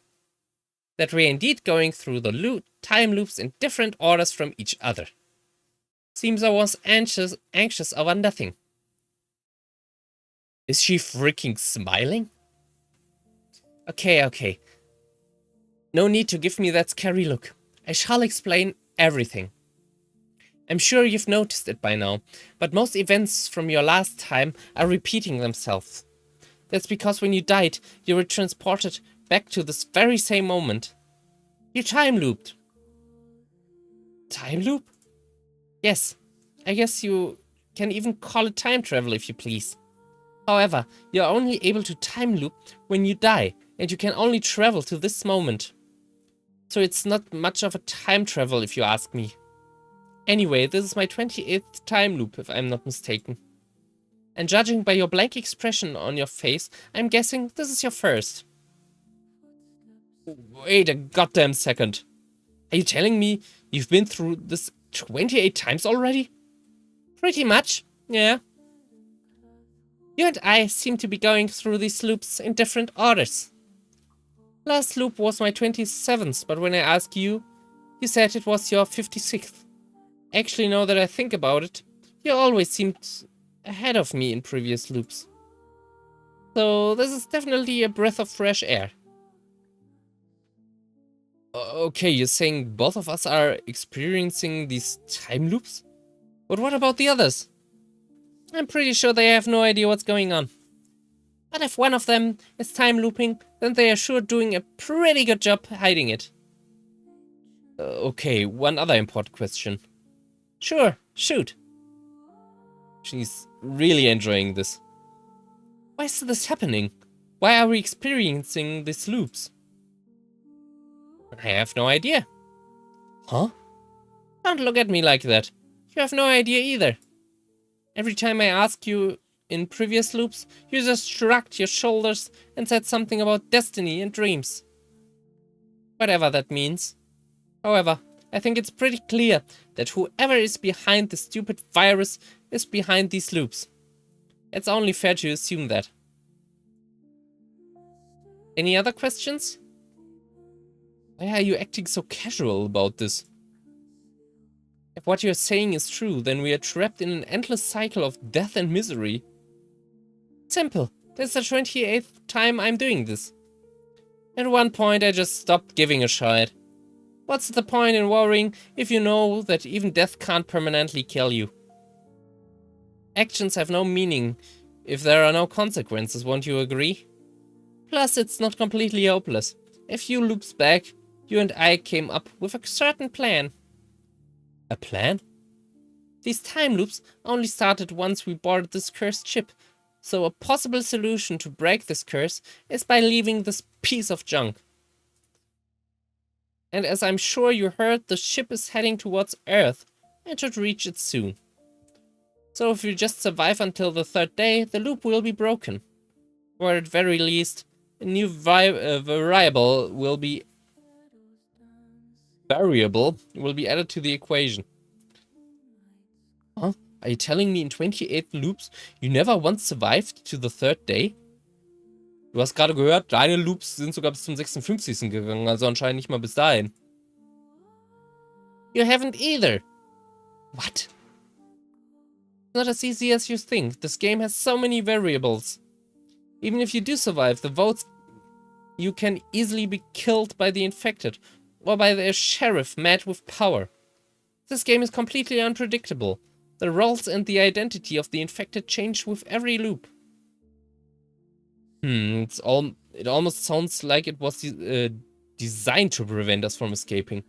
Speaker 1: That we're indeed going through the time loops in different orders from each other. Seems I was anxious over nothing. Is she freaking smiling? Okay. No need to give me that scary look. I shall explain everything. I'm sure you've noticed it by now, but most events from your last time are repeating themselves. That's because when you died, you were transported back to this very same moment. You time looped. Time loop? Yes, I guess you can even call it time travel if you please. However, you're only able to time loop when you die, and you can only travel to this moment. So it's not much of a time travel if you ask me. Anyway, this is my 28th time loop if I'm not mistaken. And judging by your blank expression on your face, I'm guessing this is your first. Wait a goddamn second. Are you telling me you've been through this 28 times already? Pretty much, yeah. You and I seem to be going through these loops in different orders. Last loop was my 27th, but when I asked you, you said it was your 56th. Actually, now that I think about it, you always seemed ahead of me in previous loops. So this is definitely a breath of fresh air. Okay, you're saying both of us are experiencing these time loops? But what about the others? I'm pretty sure they have no idea what's going on. But if one of them is time looping, then they are sure doing a pretty good job hiding it. Okay, one other important question. Sure, shoot. She's really enjoying this. Why is this happening? Why are we experiencing these loops? I have no idea. Huh? Don't look at me like that. You have no idea either. Every time I ask you in previous loops, you just shrugged your shoulders and said something about destiny and dreams. Whatever that means. However, I think it's pretty clear that whoever is behind the stupid virus is behind these loops. It's only fair to assume that. Any other questions? Why are you acting so casual about this? If what you're saying is true, then we are trapped in an endless cycle of death and misery. Simple. This is the 28th time I'm doing this. At one point I just stopped giving a shit. What's the point in worrying if you know that even death can't permanently kill you? Actions have no meaning if there are no consequences, won't you agree? Plus, it's not completely hopeless. A few loops back, you and I came up with a certain plan. A plan? These time loops only started once we boarded this cursed ship, so a possible solution to break this curse is by leaving this piece of junk. And as I'm sure you heard, the ship is heading towards Earth and should reach it soon. So if you just survive until the 3rd day, the loop will be broken. Or at very least, a new variable will be added to the equation. Huh? Are you telling me in 28 Loops you never once survived to the 3rd day? Du hast gerade gehört, deine Loops sind sogar bis zum 56. gegangen, also anscheinend nicht mal bis dahin. You haven't either. What? It's not as easy as you think. This game has so many variables. Even if you do survive the votes, you can easily be killed by the infected, or by their sheriff mad with power. This game is completely unpredictable. The roles and the identity of the infected change with every loop. It almost sounds like it was designed to prevent us from escaping.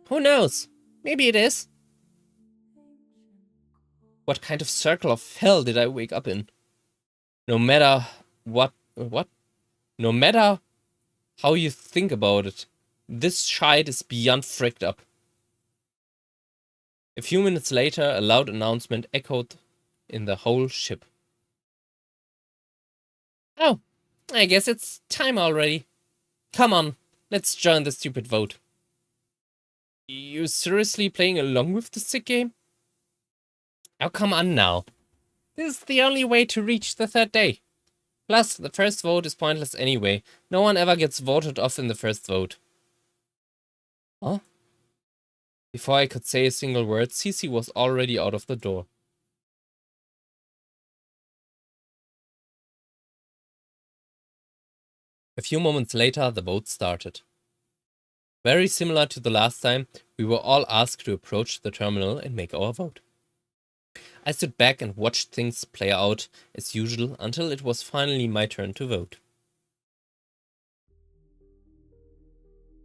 Speaker 1: Who knows? Maybe it is. What kind of circle of hell did I wake up in? No matter what? No matter how you think about it, this shite is beyond fricked up. A few minutes later, a loud announcement echoed in the whole ship. Oh, I guess it's time already. Come on, let's join the stupid vote. You seriously playing along with the sick game? Oh, come on now. This is the only way to reach the 3rd day. Plus, the first vote is pointless anyway. No one ever gets voted off in the first vote. Huh? Before I could say a single word, Cece was already out of the door. A few moments later, the vote started. Very similar to the last time, we were all asked to approach the terminal and make our vote. I stood back and watched things play out as usual until it was finally my turn to vote.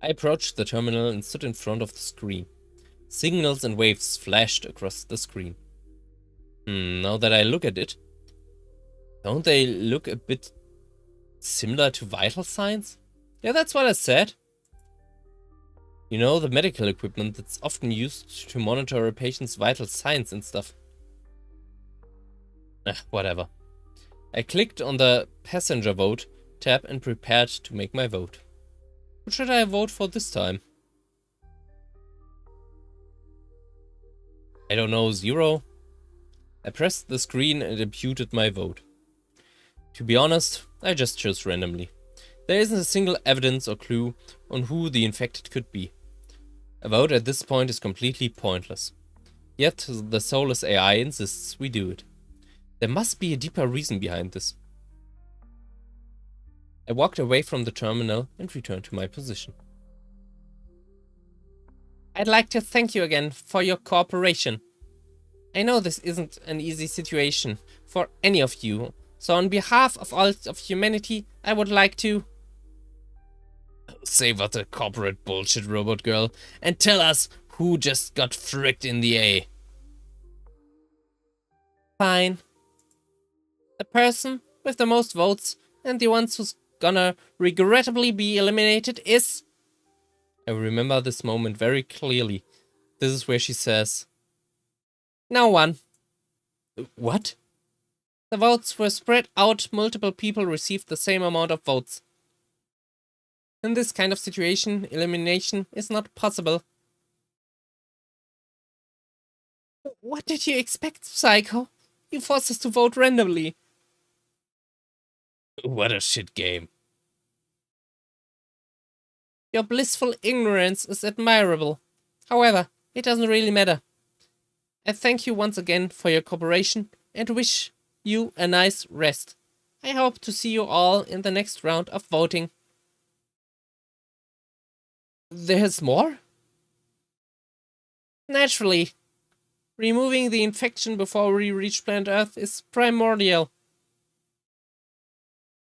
Speaker 1: I approached the terminal and stood in front of the screen. Signals and waves flashed across the screen. Now that I look at it, don't they look a bit similar to vital signs? Yeah, that's what I said. You know, the medical equipment that's often used to monitor a patient's vital signs and stuff. Whatever. I clicked on the passenger vote tab and prepared to make my vote. What should I vote for this time? I don't know, 0? I pressed the screen and imputed my vote. To be honest, I just chose randomly. There isn't a single evidence or clue on who the infected could be. A vote at this point is completely pointless. Yet the soulless AI insists we do it. There must be a deeper reason behind this. I walked away from the terminal and returned to my position. I'd like to thank you again for your cooperation. I know this isn't an easy situation for any of you, so on behalf of all of humanity, I would like to... Say what the corporate bullshit, robot girl, and tell us who just got fricked in the A. Fine. The person with the most votes and the ones who's gonna regrettably be eliminated is... I remember this moment very clearly. This is where she says... No one. What? The votes were spread out, multiple people received the same amount of votes. In this kind of situation, elimination is not possible. What did you expect, Psycho? You forced us to vote randomly. What a shit game. Your blissful ignorance is admirable. However, it doesn't really matter. I thank you once again for your cooperation and wish you a nice rest. I hope to see you all in the next round of voting. There's more? Naturally. Removing the infection before we reach planet Earth is primordial.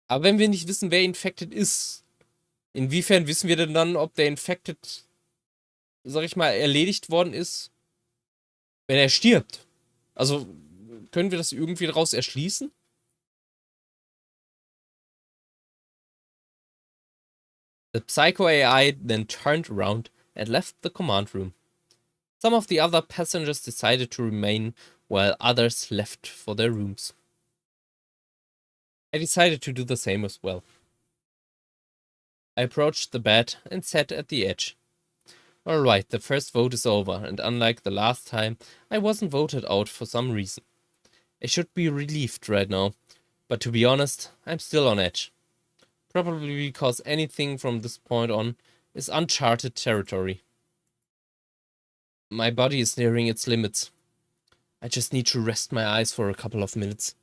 Speaker 1: Aber wenn wir nicht wissen, wer infected ist, inwiefern wissen wir denn dann, ob der infected, sag ich mal, erledigt worden ist, wenn er stirbt? Also, können wir das irgendwie daraus erschließen? The Psycho AI then turned around and left the command room. Some of the other passengers decided to remain, while others left for their rooms. I decided to do the same as well. I approached the bed and sat at the edge. Alright, the first vote is over, and unlike the last time, I wasn't voted out for some reason. I should be relieved right now, but to be honest, I'm still on edge. Probably because anything from this point on is uncharted territory. My body is nearing its limits. I just need to rest my eyes for a couple of minutes.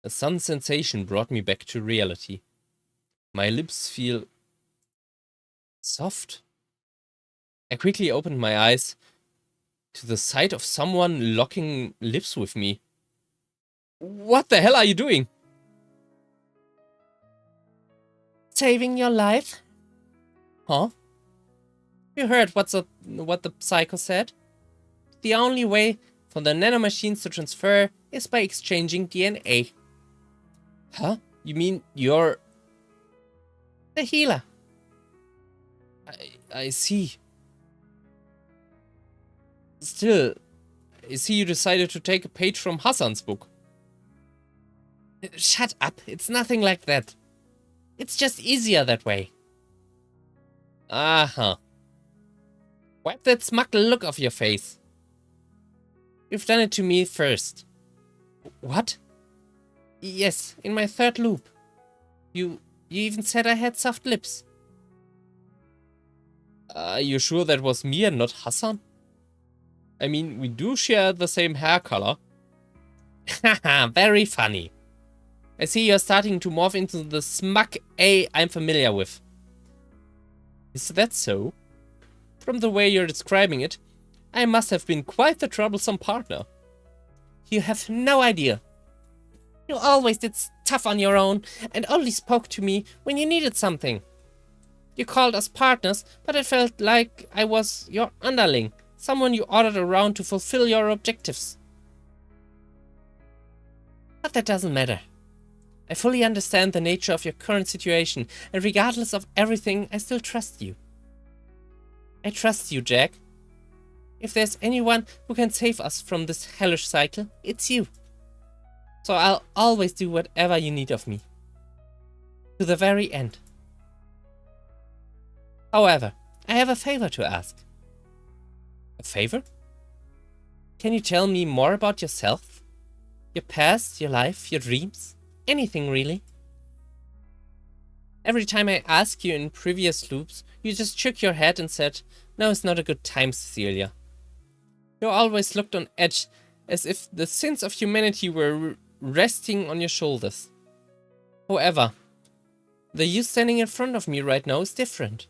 Speaker 1: A sudden sensation brought me back to reality. My lips feel soft. I quickly opened my eyes to the sight of someone locking lips with me. What the hell are you doing? Saving your life? Huh? You heard what the psycho said? The only way for the nanomachines to transfer is by exchanging DNA. Huh? You mean you're the healer? I see. Still, I see you decided to take a page from Hassan's book. Shut up, it's nothing like that. It's just easier that way. Uh-huh. Wipe that smug look off your face. You've done it to me first. What? Yes, in my third loop. You even said I had soft lips. Are you sure that was me and not Hassan? I mean, we do share the same hair color. Haha, very funny. I see you're starting to morph into the smug A I'm familiar with. Is that so? From the way you're describing it, I must have been quite the troublesome partner. You have no idea. You always did stuff on your own and only spoke to me when you needed something. You called us partners, but it felt like I was your underling, someone you ordered around to fulfill your objectives. But that doesn't matter. I fully understand the nature of your current situation, and regardless of everything, I still trust you. I trust you, Jack. If there's anyone who can save us from this hellish cycle, it's you. So I'll always do whatever you need of me. To the very end. However, I have a favor to ask. A favor? Can you tell me more about yourself? Your past, your life, your dreams? Anything, really. Every time I asked you in previous loops, you just shook your head and said, "No, it's not a good time, Cecilia." You always looked on edge, as if the sins of humanity were resting on your shoulders. However, the you standing in front of me right now is different.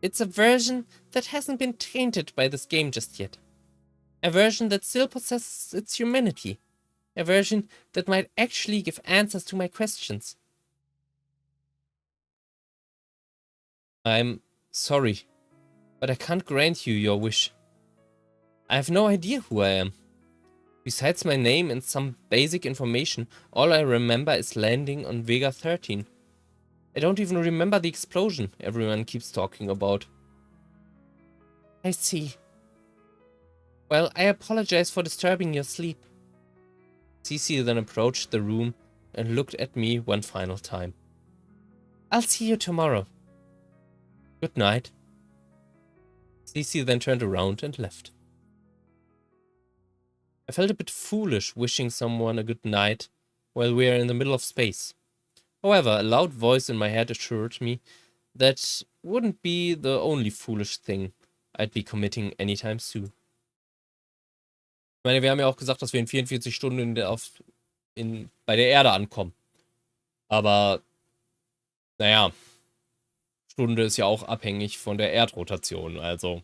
Speaker 1: It's a version that hasn't been tainted by this game just yet. A version that still possesses its humanity. A version that might actually give answers to my questions. I'm sorry, but I can't grant you your wish. I have no idea who I am. Besides my name and some basic information, all I remember is landing on Vega 13. I don't even remember the explosion everyone keeps talking about. I see. Well, I apologize for disturbing your sleep. Cece then approached the room and looked at me one final time. I'll see you tomorrow. Good night. Cece then turned around and left. I felt a bit foolish wishing someone a good night while we are in the middle of space. However, a loud voice in my head assured me that wouldn't be the only foolish thing I'd be committing anytime soon. Ich meine, wir haben ja auch gesagt, dass wir in 44 Stunden bei der Erde ankommen. Aber, naja, Stunde ist ja auch abhängig von der Erdrotation, also,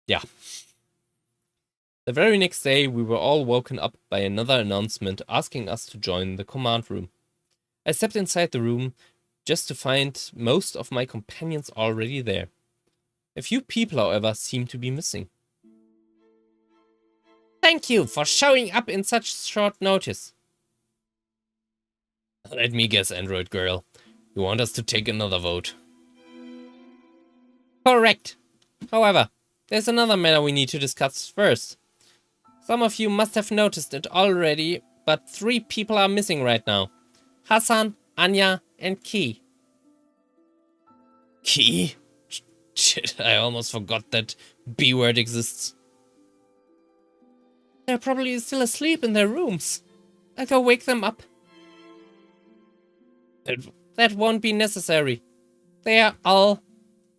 Speaker 1: ja. The very next day, we were all woken up by another announcement asking us to join the command room. I stepped inside the room just to find most of my companions already there. A few people, however, seemed to be missing. Thank you for showing up in such short notice. Let me guess, android girl. You want us to take another vote? Correct. However, there's another matter we need to discuss first. Some of you must have noticed it already, but 3 people are missing right now. Hassan, Anya, and Key. Key? Shit, I almost forgot that B word exists. They're probably still asleep in their rooms. I'll go wake them up. That won't be necessary. They are all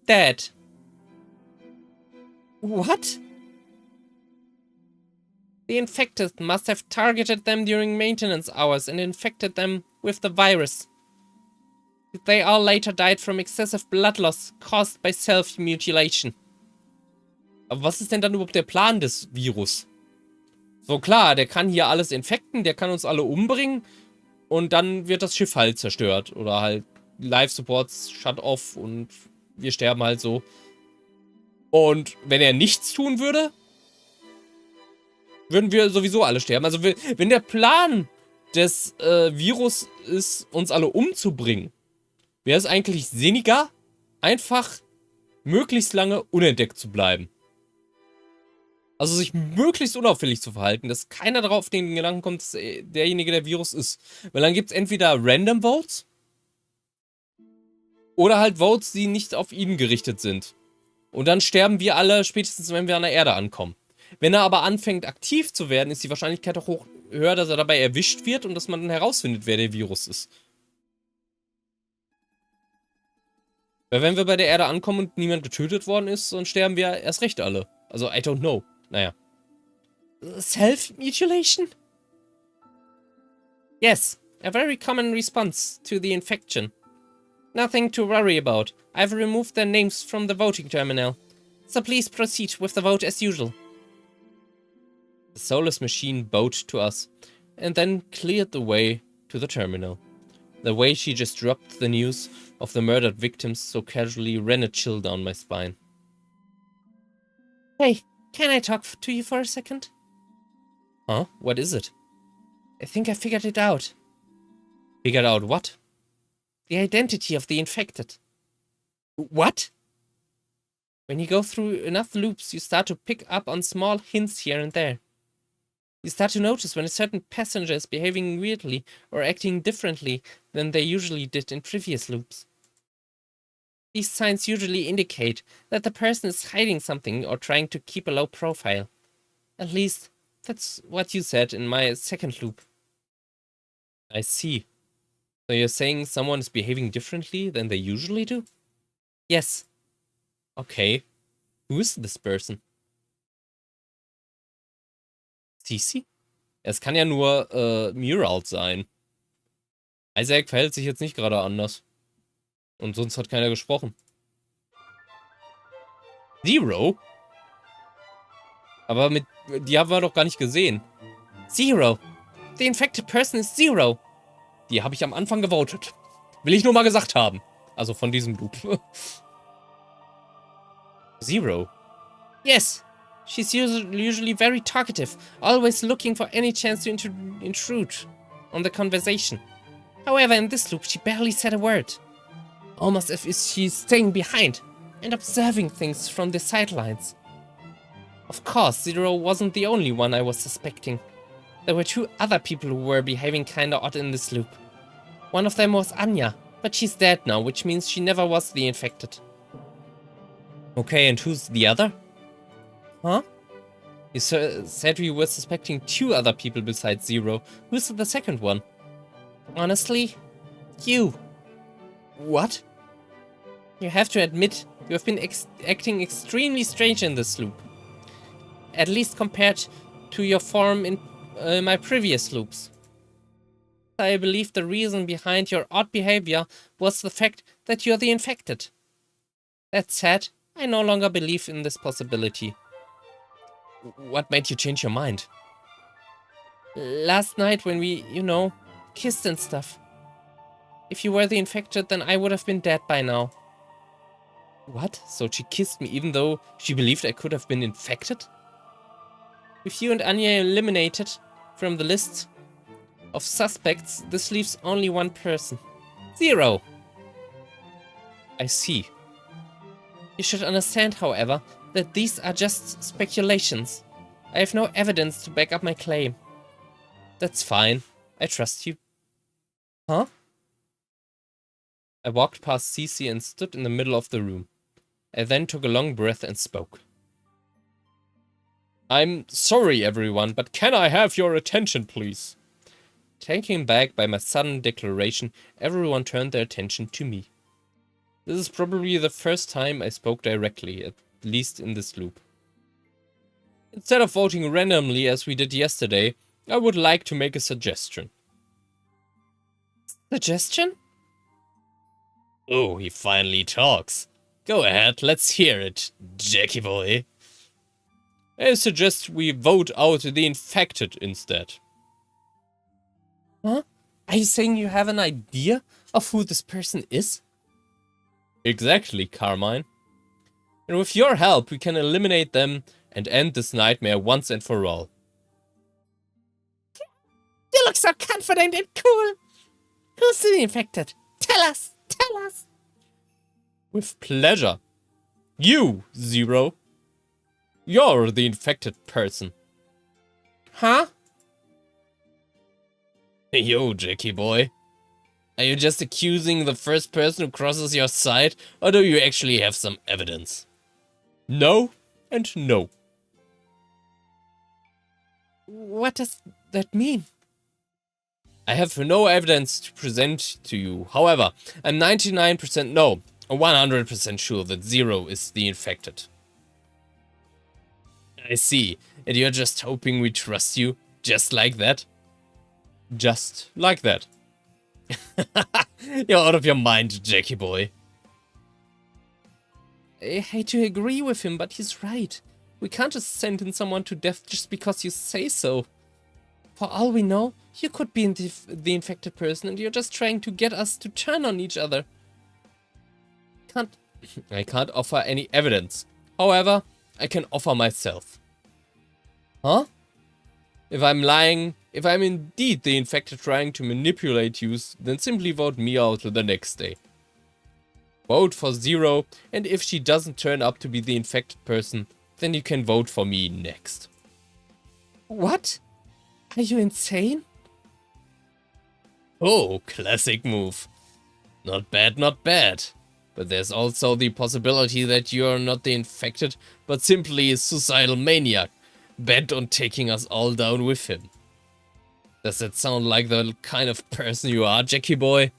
Speaker 1: dead. What? The infected must have targeted them during maintenance hours and infected them with the virus. They all later died from excessive blood loss caused by self-mutilation. Aber was ist denn dann überhaupt der Plan des Virus? So klar, der kann hier alles infekten, der kann uns alle umbringen und dann wird das Schiff halt zerstört. Oder halt Live-Supports shut off und wir sterben halt so. Und wenn er nichts tun würde, würden wir sowieso alle sterben. Also wenn der Plan des Virus ist, uns alle umzubringen, wäre es eigentlich sinniger, einfach möglichst lange unentdeckt zu bleiben. Also sich möglichst unauffällig zu verhalten, dass keiner darauf den Gedanken kommt, dass derjenige der Virus ist. Weil dann gibt es entweder Random Votes oder halt Votes, die nicht auf ihn gerichtet sind. Und dann sterben wir alle spätestens, wenn wir an der Erde ankommen. Wenn er aber anfängt aktiv zu werden, ist die Wahrscheinlichkeit auch höher, dass er dabei erwischt wird und dass man dann herausfindet, wer der Virus ist. Weil wenn wir bei der Erde ankommen und niemand getötet worden ist, dann sterben wir erst recht alle. Also, I don't know. Naja. Self-mutilation? Yes, a very common response to the infection. Nothing to worry about. I've removed their names from the voting terminal. So please proceed with the vote as usual. The soulless machine bowed to us, and then cleared the way to the terminal. The way she just dropped the news of the murdered victims so casually ran a chill down my spine. Hey, can I talk to you for a second? Huh? What is it? I think I figured it out. Figured out what? The identity of the infected. What? When you go through enough loops, you start to pick up on small hints here and there. You start to notice when a certain passenger is behaving weirdly or acting differently than they usually did in previous loops. These signs usually indicate that the person is hiding something or trying to keep a low profile. At least, that's what you said in my second loop. I see. So you're saying someone is behaving differently than they usually do? Yes. Okay. Who is this person? Cici? Es kann ja nur Mirall sein. Isaac verhält sich jetzt nicht gerade anders. Und sonst hat keiner gesprochen. Zero? Aber die haben wir doch gar nicht gesehen. Zero. The infected person is Zero. Die habe ich am Anfang gewotet. Will ich nur mal gesagt haben. Also von diesem Loop. Zero. Yes. She's usually very talkative, always looking for any chance to intrude on the conversation. However, in this loop, she barely said a word. Almost as if she's staying behind and observing things from the sidelines. Of course, Zero wasn't the only one I was suspecting. There were 2 other people who were behaving kinda odd in this loop. One of them was Anya, but she's dead now, which means she never was the infected. Okay, and who's the other? Huh? You said we were suspecting 2 other people besides Zero. Who's the second one? Honestly, you. What? You have to admit, You have been acting extremely strange in this loop. At least compared to your form in my previous loops. I believe the reason behind your odd behavior was the fact that you're the infected. That said, I no longer believe in this possibility. What made you change your mind? Last night when we, kissed and stuff. If you were the infected, then I would have been dead by now. What? So she kissed me even though she believed I could have been infected? With you and Anya eliminated from the list of suspects, this leaves only one person. 0. I see. You should understand, however, that these are just speculations. I have no evidence to back up my claim. That's fine. I trust you. Huh? I walked past Cece and stood in the middle of the room. I then took a long breath and spoke. I'm sorry, everyone, but can I have your attention, please? Taken back by my sudden declaration, everyone turned their attention to me. This is probably the first time I spoke directly, at least in this loop. Instead of voting randomly as we did yesterday, I would like to make a suggestion. Suggestion? Oh, he finally talks. Go ahead, let's hear it, Jackie boy. I suggest we vote out the infected instead. Huh? Are you saying you have an idea of who this person is? Exactly, Carmine. And with your help, we can eliminate them and end this nightmare once and for all. You look so confident and cool. Who's the infected? Tell us! Tell us! With pleasure. You, 0. You're the infected person. Huh? Yo, Jackie boy. Are you just accusing the first person who crosses your side, or do you actually have some evidence? No and no. What does that mean? I have no evidence to present to you. However, I'm 99% no, or 100% sure that 0 is the infected. I see, and you're just hoping we trust you, just like that? Just like that. You're out of your mind, Jackie boy. I hate to agree with him, but he's right. We can't just sentence someone to death just because you say so. For all we know, you could be the infected person and you're just trying to get us to turn on each other. I can't offer any evidence. However, I can offer myself. Huh? If I'm lying, if I'm indeed the infected trying to manipulate you, then simply vote me out the next day. Vote for 0, and if she doesn't turn up to be the infected person, then you can vote for me next. What? Are you insane? Oh, classic move. Not bad, not bad. But there's also the possibility that you're not the infected, but simply a suicidal maniac, bent on taking us all down with him. Does that sound like the kind of person you are, Jackie boy?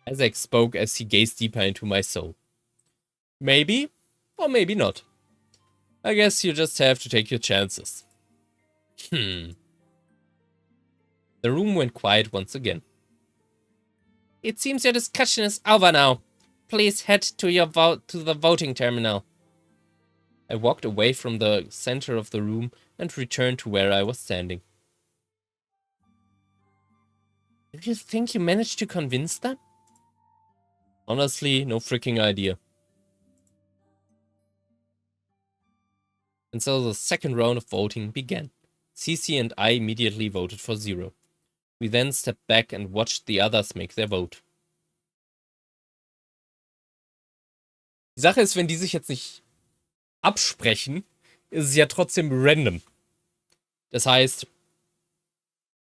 Speaker 1: Isaac spoke as he gazed deeper into my soul. Maybe, or maybe not. I guess you just have to take your chances. The room went quiet once again. It seems your discussion is over now. Please head to the voting terminal. I walked away from the center of the room and returned to where I was standing. Do you think you managed to convince them? Honestly, no freaking idea. And so the second round of voting began. Cece and I immediately voted for 0. We then stepped back and watched the others make their vote. Die Sache ist, wenn die sich jetzt nicht absprechen, ist es ja trotzdem random. Das heißt,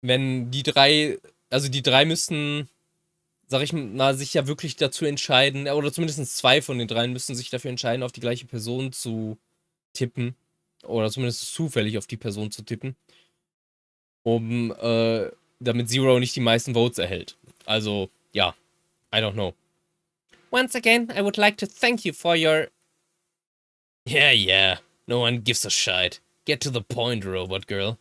Speaker 1: wenn die drei müssen, sag ich mal, sich ja wirklich dazu entscheiden, oder zumindest 2 von den 3 müssen sich dafür entscheiden, auf die gleiche Person zu tippen. Oder zumindest zufällig auf die Person zu tippen. Damit 0 nicht die meisten Votes erhält. Also, ja, I don't know. Once again, I would like to thank you for your... Yeah, no one gives a shit. Get to the point, Robot Girl.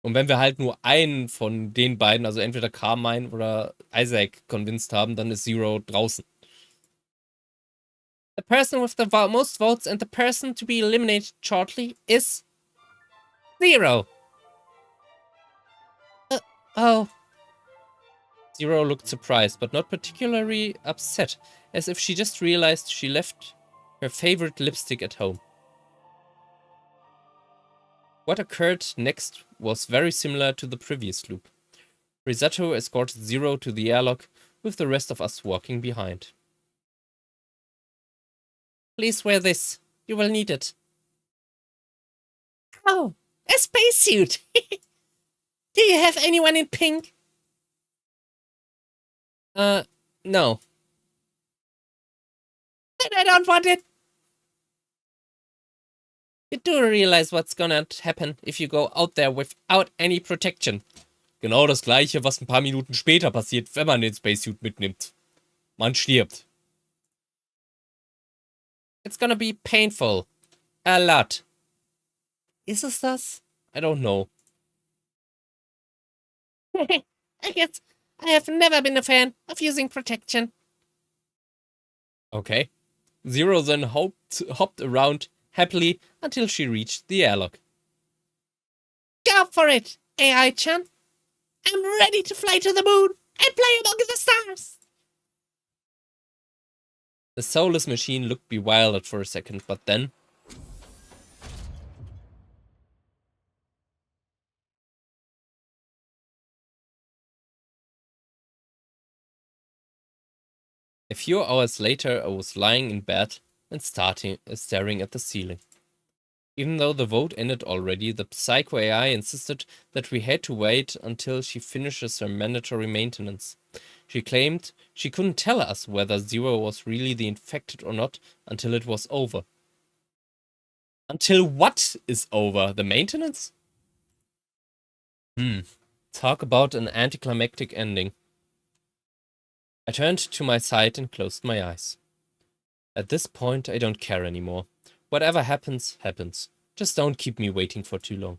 Speaker 1: Und wenn wir halt nur einen von den beiden, also entweder Carmine oder Isaac, convinced haben, dann ist Zero draußen. The person with the most votes and the person to be eliminated shortly is... Zero. Oh. Zero looked surprised, but not particularly upset, as if she just realized she left her favorite lipstick at home. What occurred next was very similar to the previous loop. Risotto escorted Zero to the airlock, with the rest of us walking behind. Please wear this. You will need it. Oh, a spacesuit! Do you have anyone in pink? No. Then I don't want it. You do realize what's gonna happen if you go out there without any protection. Genau das gleiche, was ein paar Minuten später passiert, wenn man den Spacesuit mitnimmt. Man stirbt. It's gonna be painful. A lot. Is es das? I don't know. I guess I have never been a fan of using protection. Okay. Zero then hopped around happily until she reached the airlock. Go for it, AI-chan. I'm ready to fly to the moon and play among the stars. The soulless machine looked bewildered for a second, but then... A few hours later, I was lying in bed and staring at the ceiling. Even though the vote ended already, the Psycho AI insisted that we had to wait until she finishes her mandatory maintenance. She claimed she couldn't tell us whether Zero was really the infected or not until it was over. Until what is over? The maintenance? Talk about an anticlimactic ending. I turned to my side and closed my eyes. At this point, I don't care anymore. Whatever happens, happens. Just don't keep me waiting for too long.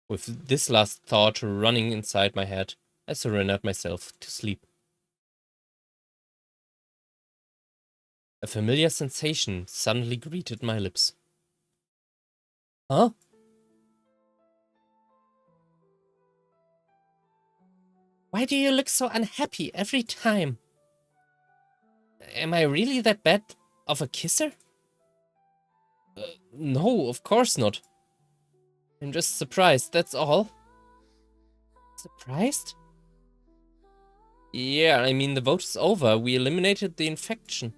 Speaker 1: With this last thought running inside my head, I surrendered myself to sleep. A familiar sensation suddenly greeted my lips. Huh? Why do you look so unhappy every time? Am I really that bad of a kisser? No, of course not. I'm just surprised, that's all. Surprised? Yeah, I mean, the vote is over. We eliminated the infection.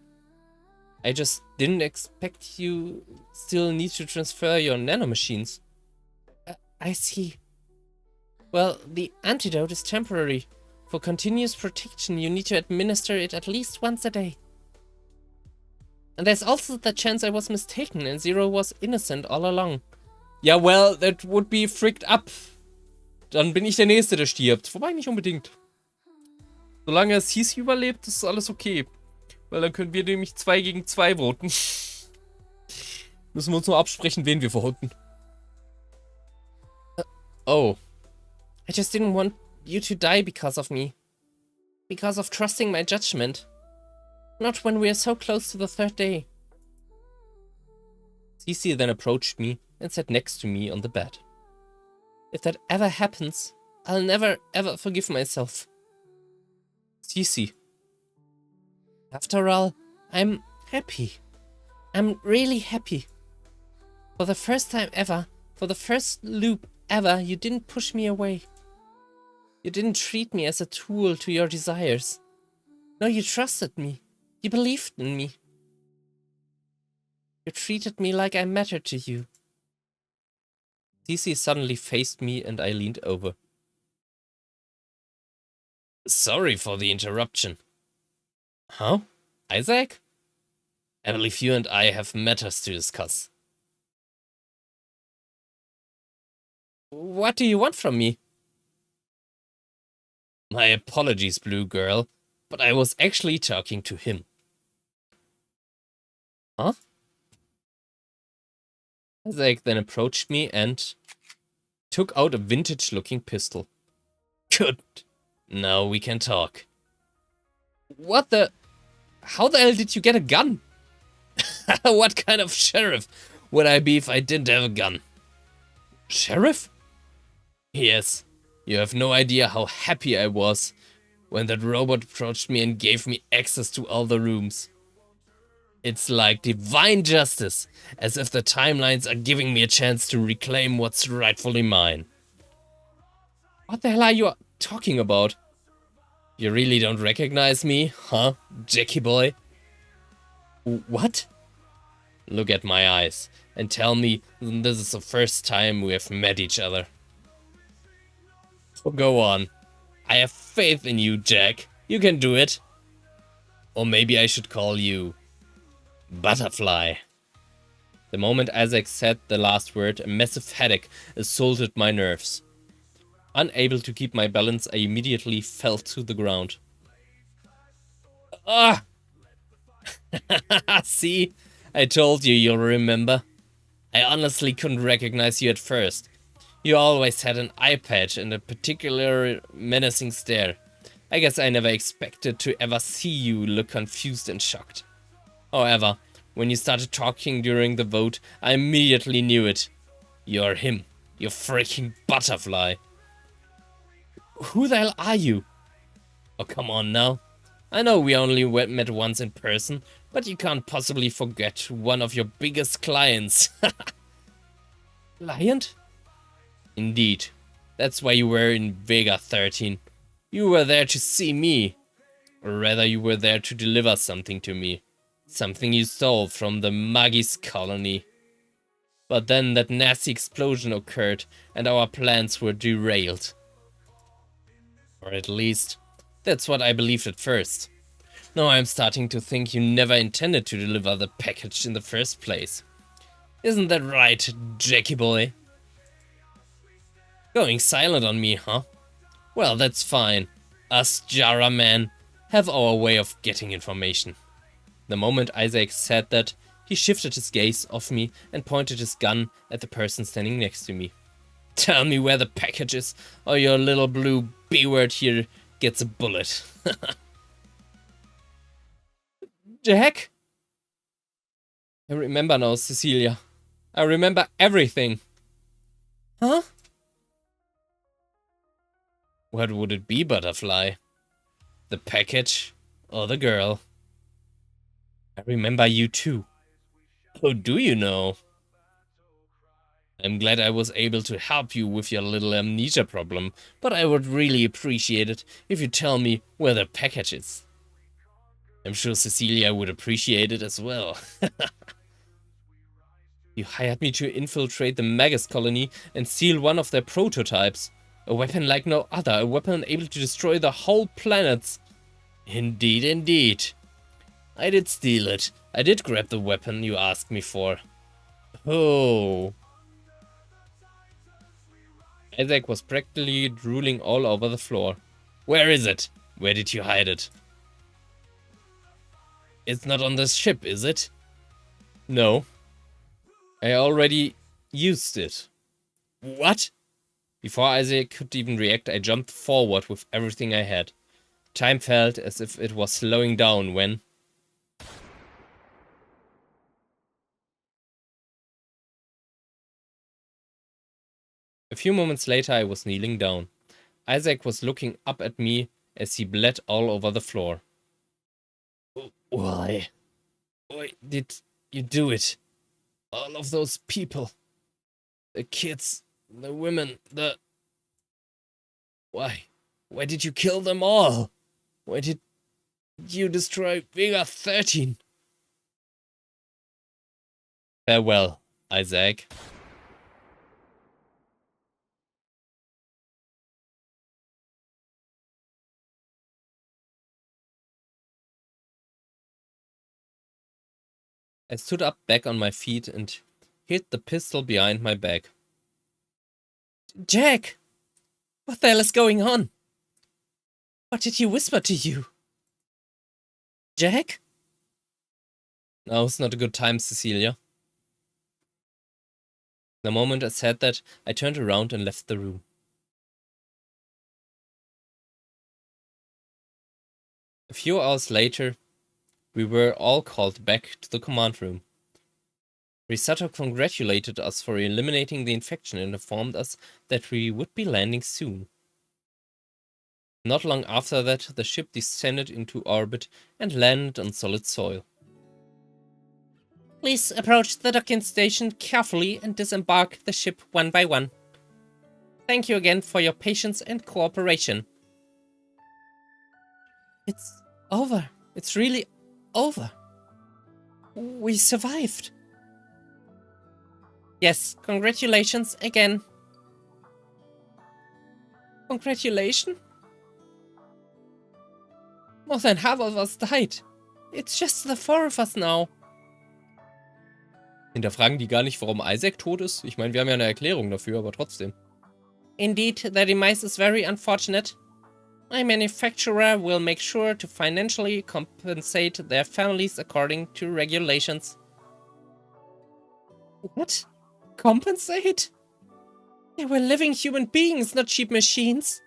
Speaker 1: I just didn't expect you still need to transfer your nanomachines. I see. Well, the antidote is temporary. For continuous protection, you need to administer it at least once a day. And there's also the chance I was mistaken and Zero was innocent all along. Ja, well, that would be fricked up. Dann bin ich der Nächste, der stirbt. Wobei nicht unbedingt. Solange CC überlebt, ist alles okay. Weil dann können wir nämlich 2 gegen 2 voten. Müssen wir uns nur absprechen, wen wir voten. Oh. I just didn't want you to die because of me. Because of trusting my judgment. Not when we are so close to the 3rd day. Cece then approached me and sat next to me on the bed. If that ever happens, I'll never ever forgive myself. Cece. After all, I'm happy. I'm really happy. For the first time ever, for the first loop ever, you didn't push me away. You didn't treat me as a tool to your desires. No, you trusted me. You believed in me. You treated me like I mattered to you. Cece suddenly faced me and I leaned over. Sorry for the interruption. Huh? Isaac? I believe you and I have matters to discuss. What do you want from me? My apologies, Blue Girl, but I was actually talking to him. Huh? Isaac then approached me and took out a vintage-looking pistol. Good. Now we can talk. What the... How the hell did you get a gun? What kind of sheriff would I be if I didn't have a gun? Sheriff? Yes. You have no idea how happy I was when that robot approached me and gave me access to all the rooms. It's like divine justice, as if the timelines are giving me a chance to reclaim what's rightfully mine. What the hell are you talking about? You really don't recognize me, huh, Jackie boy? What? Look at my eyes and tell me this is the first time we have met each other. So go on. I have faith in you, Jack. You can do it. Or maybe I should call you Butterfly. The moment Isaac said the last word, a massive headache assaulted my nerves. Unable to keep my balance, I immediately fell to the ground. Ah! See? I told you you'll remember. I honestly couldn't recognize you at first. You always had an eye patch and a particular menacing stare. I guess I never expected to ever see you look confused and shocked. However, when you started talking during the vote, I immediately knew it. You're him. You're freaking Butterfly. Who the hell are you? Oh, come on now. I know we only met once in person, but you can't possibly forget one of your biggest clients. Client? Indeed. That's why you were in Vega 13. You were there to see me. Or rather, you were there to deliver something to me. Something you stole from the Magis colony. But then that nasty explosion occurred and our plans were derailed. Or at least, that's what I believed at first. Now I'm starting to think you never intended to deliver the package in the first place. Isn't that right, Jackie boy? Going silent on me, huh? Well, that's fine. Us Jara men have our way of getting information. The moment Isaac said that, he shifted his gaze off me and pointed his gun at the person standing next to me. Tell me where the package is, or your little blue B-word here gets a bullet. Jack? I remember now, Cecilia. I remember everything. Huh? What would it be, Butterfly? The package or the girl? I remember you too. Oh, do you know? I'm glad I was able to help you with your little amnesia problem, but I would really appreciate it if you tell me where the package is. I'm sure Cecilia would appreciate it as well. You hired me to infiltrate the Magus colony and steal one of their prototypes. A weapon like no other, a weapon able to destroy the whole planet. Indeed, indeed. I did steal it. I did grab the weapon you asked me for. Oh. Isaac was practically drooling all over the floor. Where is it? Where did you hide it? It's not on this ship, is it? No. I already used it. What? Before Isaac could even react, I jumped forward with everything I had. Time felt as if it was slowing down when... A few moments later, I was kneeling down. Isaac was looking up at me as he bled all over the floor. Why? Why did you do it? All of those people. The kids, the women, the... Why? Why did you kill them all? Why did you destroy Vega 13? Farewell, Isaac. I stood up back on my feet and hid the pistol behind my back. Jack! What the hell is going on? What did he whisper to you? Jack? Now's not a good time, Cecilia. The moment I said that, I turned around and left the room. A few hours later, we were all called back to the command room. Risato congratulated us for eliminating the infection and informed us that we would be landing soon. Not long after that, the ship descended into orbit and landed on solid soil. Please approach the docking station carefully and disembark the ship one by one. Thank you again for your patience and cooperation. It's over. It's really over. We survived. Yes, congratulations again. Congratulations? More than half of us died. It's just the four of us now. Hinterfragen die gar nicht, warum Isaac tot ist? Ich meine, wir haben ja eine Erklärung dafür, aber trotzdem. Indeed, their demise is very unfortunate. My manufacturer will make sure to financially compensate their families according to regulations. What? Compensate? They were living human beings, not cheap machines.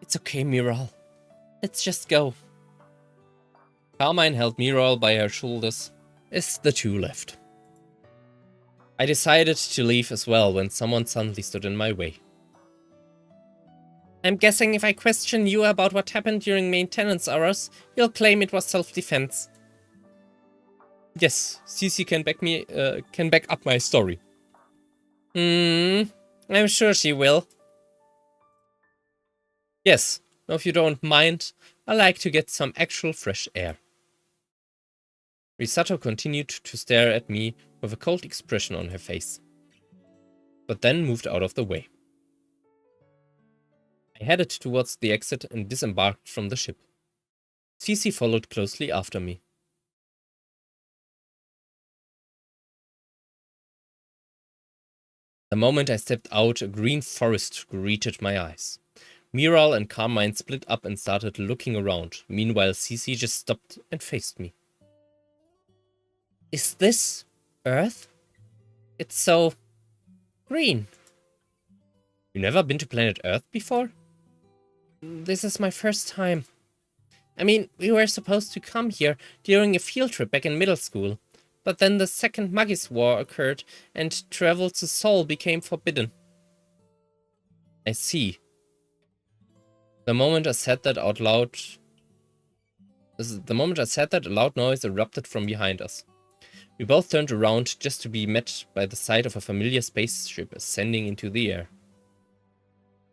Speaker 1: It's okay, Mirall. Let's just go. Carmine held Mirall by her shoulders as the two left. I decided to leave as well when someone suddenly stood in my way. I'm guessing if I question you about what happened during maintenance hours, you'll claim it was self-defense. Yes, Cece can back up my story. I'm sure she will. Yes, now if you don't mind, I like to get some actual fresh air. Risato continued to stare at me with a cold expression on her face, but then moved out of the way. I headed towards the exit and disembarked from the ship. Cece followed closely after me. The moment I stepped out, a green forest greeted my eyes. Mirall and Carmine split up and started looking around. Meanwhile, Cece just stopped and faced me. Is this Earth? It's so green. You never been to planet Earth before? This is my first time. I mean, we were supposed to come here during a field trip back in middle school, but then the Second Magus War occurred and travel to Seoul became forbidden. I see. The moment I said that, a loud noise erupted from behind us. We both turned around just to be met by the sight of a familiar spaceship ascending into the air.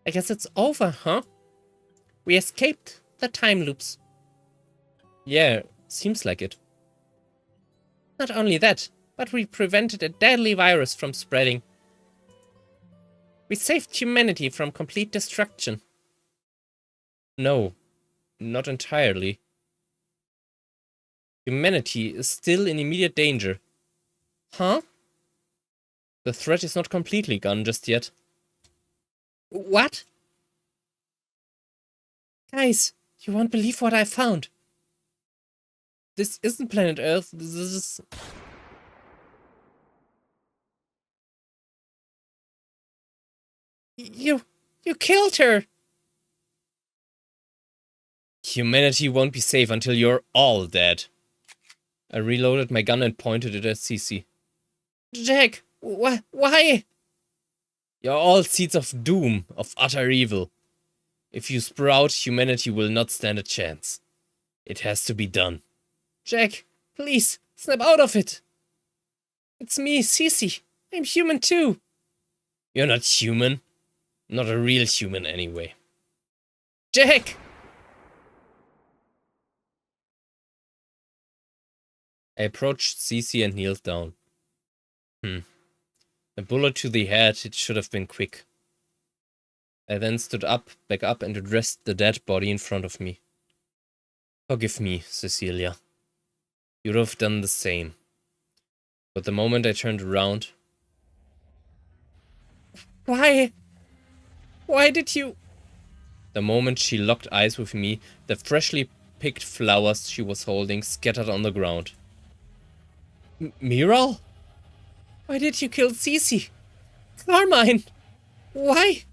Speaker 1: I guess it's over, huh? We escaped the time loops. Yeah, seems like it. Not only that, but we prevented a deadly virus from spreading. We saved humanity from complete destruction. No, not entirely. Humanity is still in immediate danger. Huh? The threat is not completely gone just yet. What? Guys, you won't believe what I found. This isn't planet Earth, this is... You killed her! Humanity won't be safe until you're all dead. I reloaded my gun and pointed it at Cece. Jack, why? You're all seeds of doom, of utter evil. If you sprout, humanity will not stand a chance. It has to be done. Jack, please, snap out of it. It's me, Cece. I'm human too. You're not human. Not a real human anyway. Jack! I approached Cece and kneeled down. A bullet to the head, it should have been quick. I then stood back up and addressed the dead body in front of me. Forgive me, Cecilia. You'd have done the same. But the moment I turned around... Why? Why did you... The moment she locked eyes with me, the freshly picked flowers she was holding scattered on the ground. Mirall? Why did you kill Cece? Carmine! Why?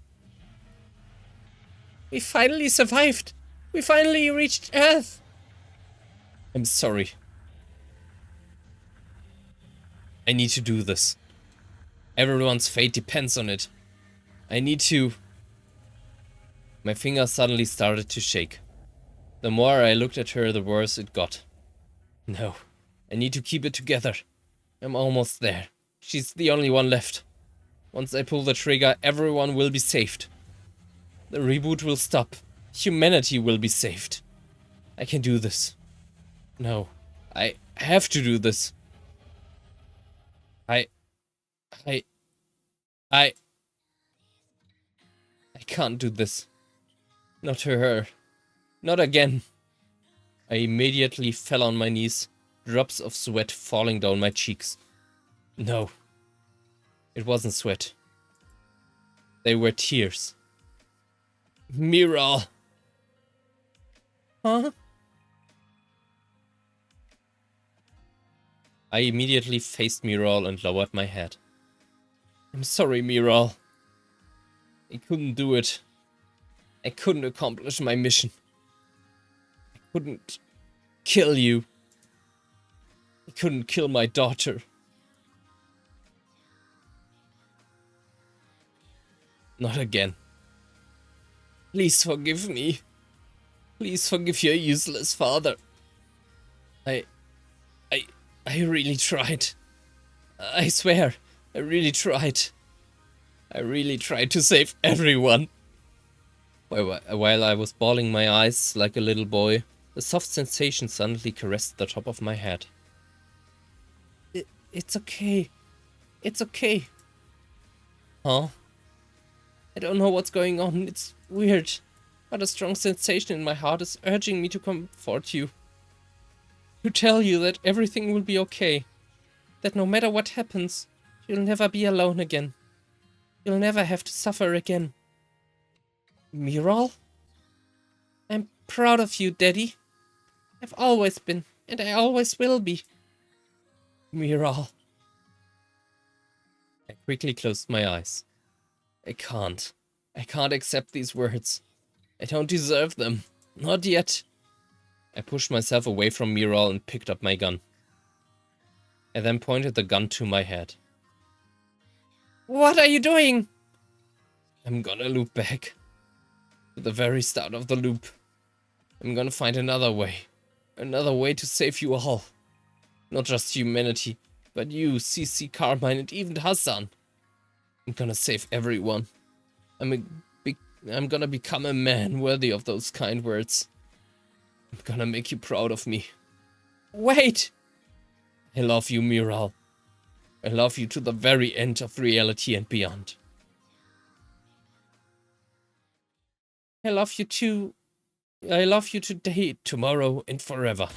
Speaker 1: We finally survived. We finally reached Earth. I'm sorry. I need to do this. Everyone's fate depends on it. I need to... My fingers suddenly started to shake. The more I looked at her, the worse it got. No, I need to keep it together. I'm almost there. She's the only one left. Once I pull the trigger, everyone will be saved. The reboot will stop. Humanity will be saved. I can do this. No, I have to do this. I can't do this. Not to her. Not again. I immediately fell on my knees, drops of sweat falling down my cheeks. No. It wasn't sweat. They were tears. Mirall. Huh? I immediately faced Mirall and lowered my head. I'm sorry, Mirall. I couldn't do it. I couldn't accomplish my mission. I couldn't kill you. I couldn't kill my daughter. Not again. Please forgive me. Please forgive your useless father. I really tried. I swear, I really tried. I really tried to save everyone. While I was bawling my eyes like a little boy, a soft sensation suddenly caressed the top of my head. It's okay. It's okay. Huh? I don't know what's going on. It's weird. But a strong sensation in my heart is urging me to comfort you. To tell you that everything will be okay. That no matter what happens, you'll never be alone again. You'll never have to suffer again. Mirall? I'm proud of you, Daddy. I've always been, and I always will be. Mirall. I quickly closed my eyes. I can't accept these words. I don't deserve them. Not yet. I pushed myself away from Mirall and picked up my gun. I then pointed the gun to my head. What are you doing? I'm gonna loop back. To the very start of the loop. I'm gonna find another way. Another way to save you all. Not just humanity, but you, Cece, Carmine, and even Hassan. I'm gonna save everyone. I'm gonna become a man worthy of those kind words. I'm gonna make you proud of me. Wait! I love you, Mirall. I love you to the very end of reality and beyond. I love you too. I love you today, tomorrow, and forever.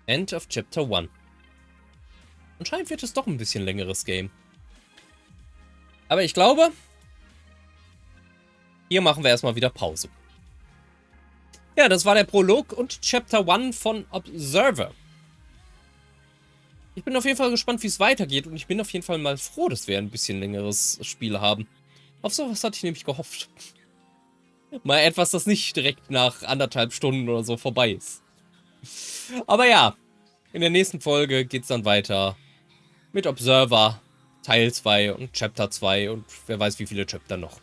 Speaker 1: End of Chapter 1. Anscheinend wird es doch ein bisschen längeres Game. Aber ich glaube, hier machen wir erstmal wieder Pause. Ja, das war der Prolog und Chapter 1 von Observer. Ich bin auf jeden Fall gespannt, wie es weitergeht und ich bin auf jeden Fall mal froh, dass wir ein bisschen längeres Spiel haben. Auf sowas hatte ich nämlich gehofft. Mal etwas, das nicht direkt nach 1,5 Stunden oder so vorbei ist. Aber ja, in der nächsten Folge geht es dann weiter mit Observer, Teil 2 und Chapter 2 und wer weiß wie viele Chapter noch.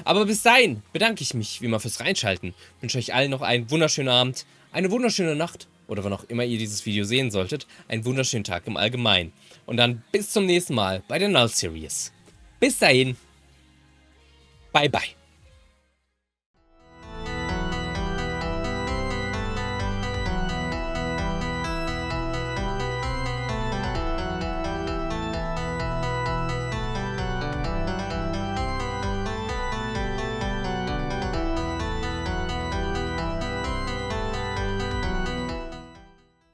Speaker 1: Aber bis dahin bedanke ich mich wie immer fürs Reinschalten, wünsche euch allen noch einen wunderschönen Abend, eine wunderschöne Nacht oder wann auch immer ihr dieses Video sehen solltet, einen wunderschönen Tag im Allgemeinen. Und dann bis zum nächsten Mal bei der Null Series. Bis dahin, bye bye.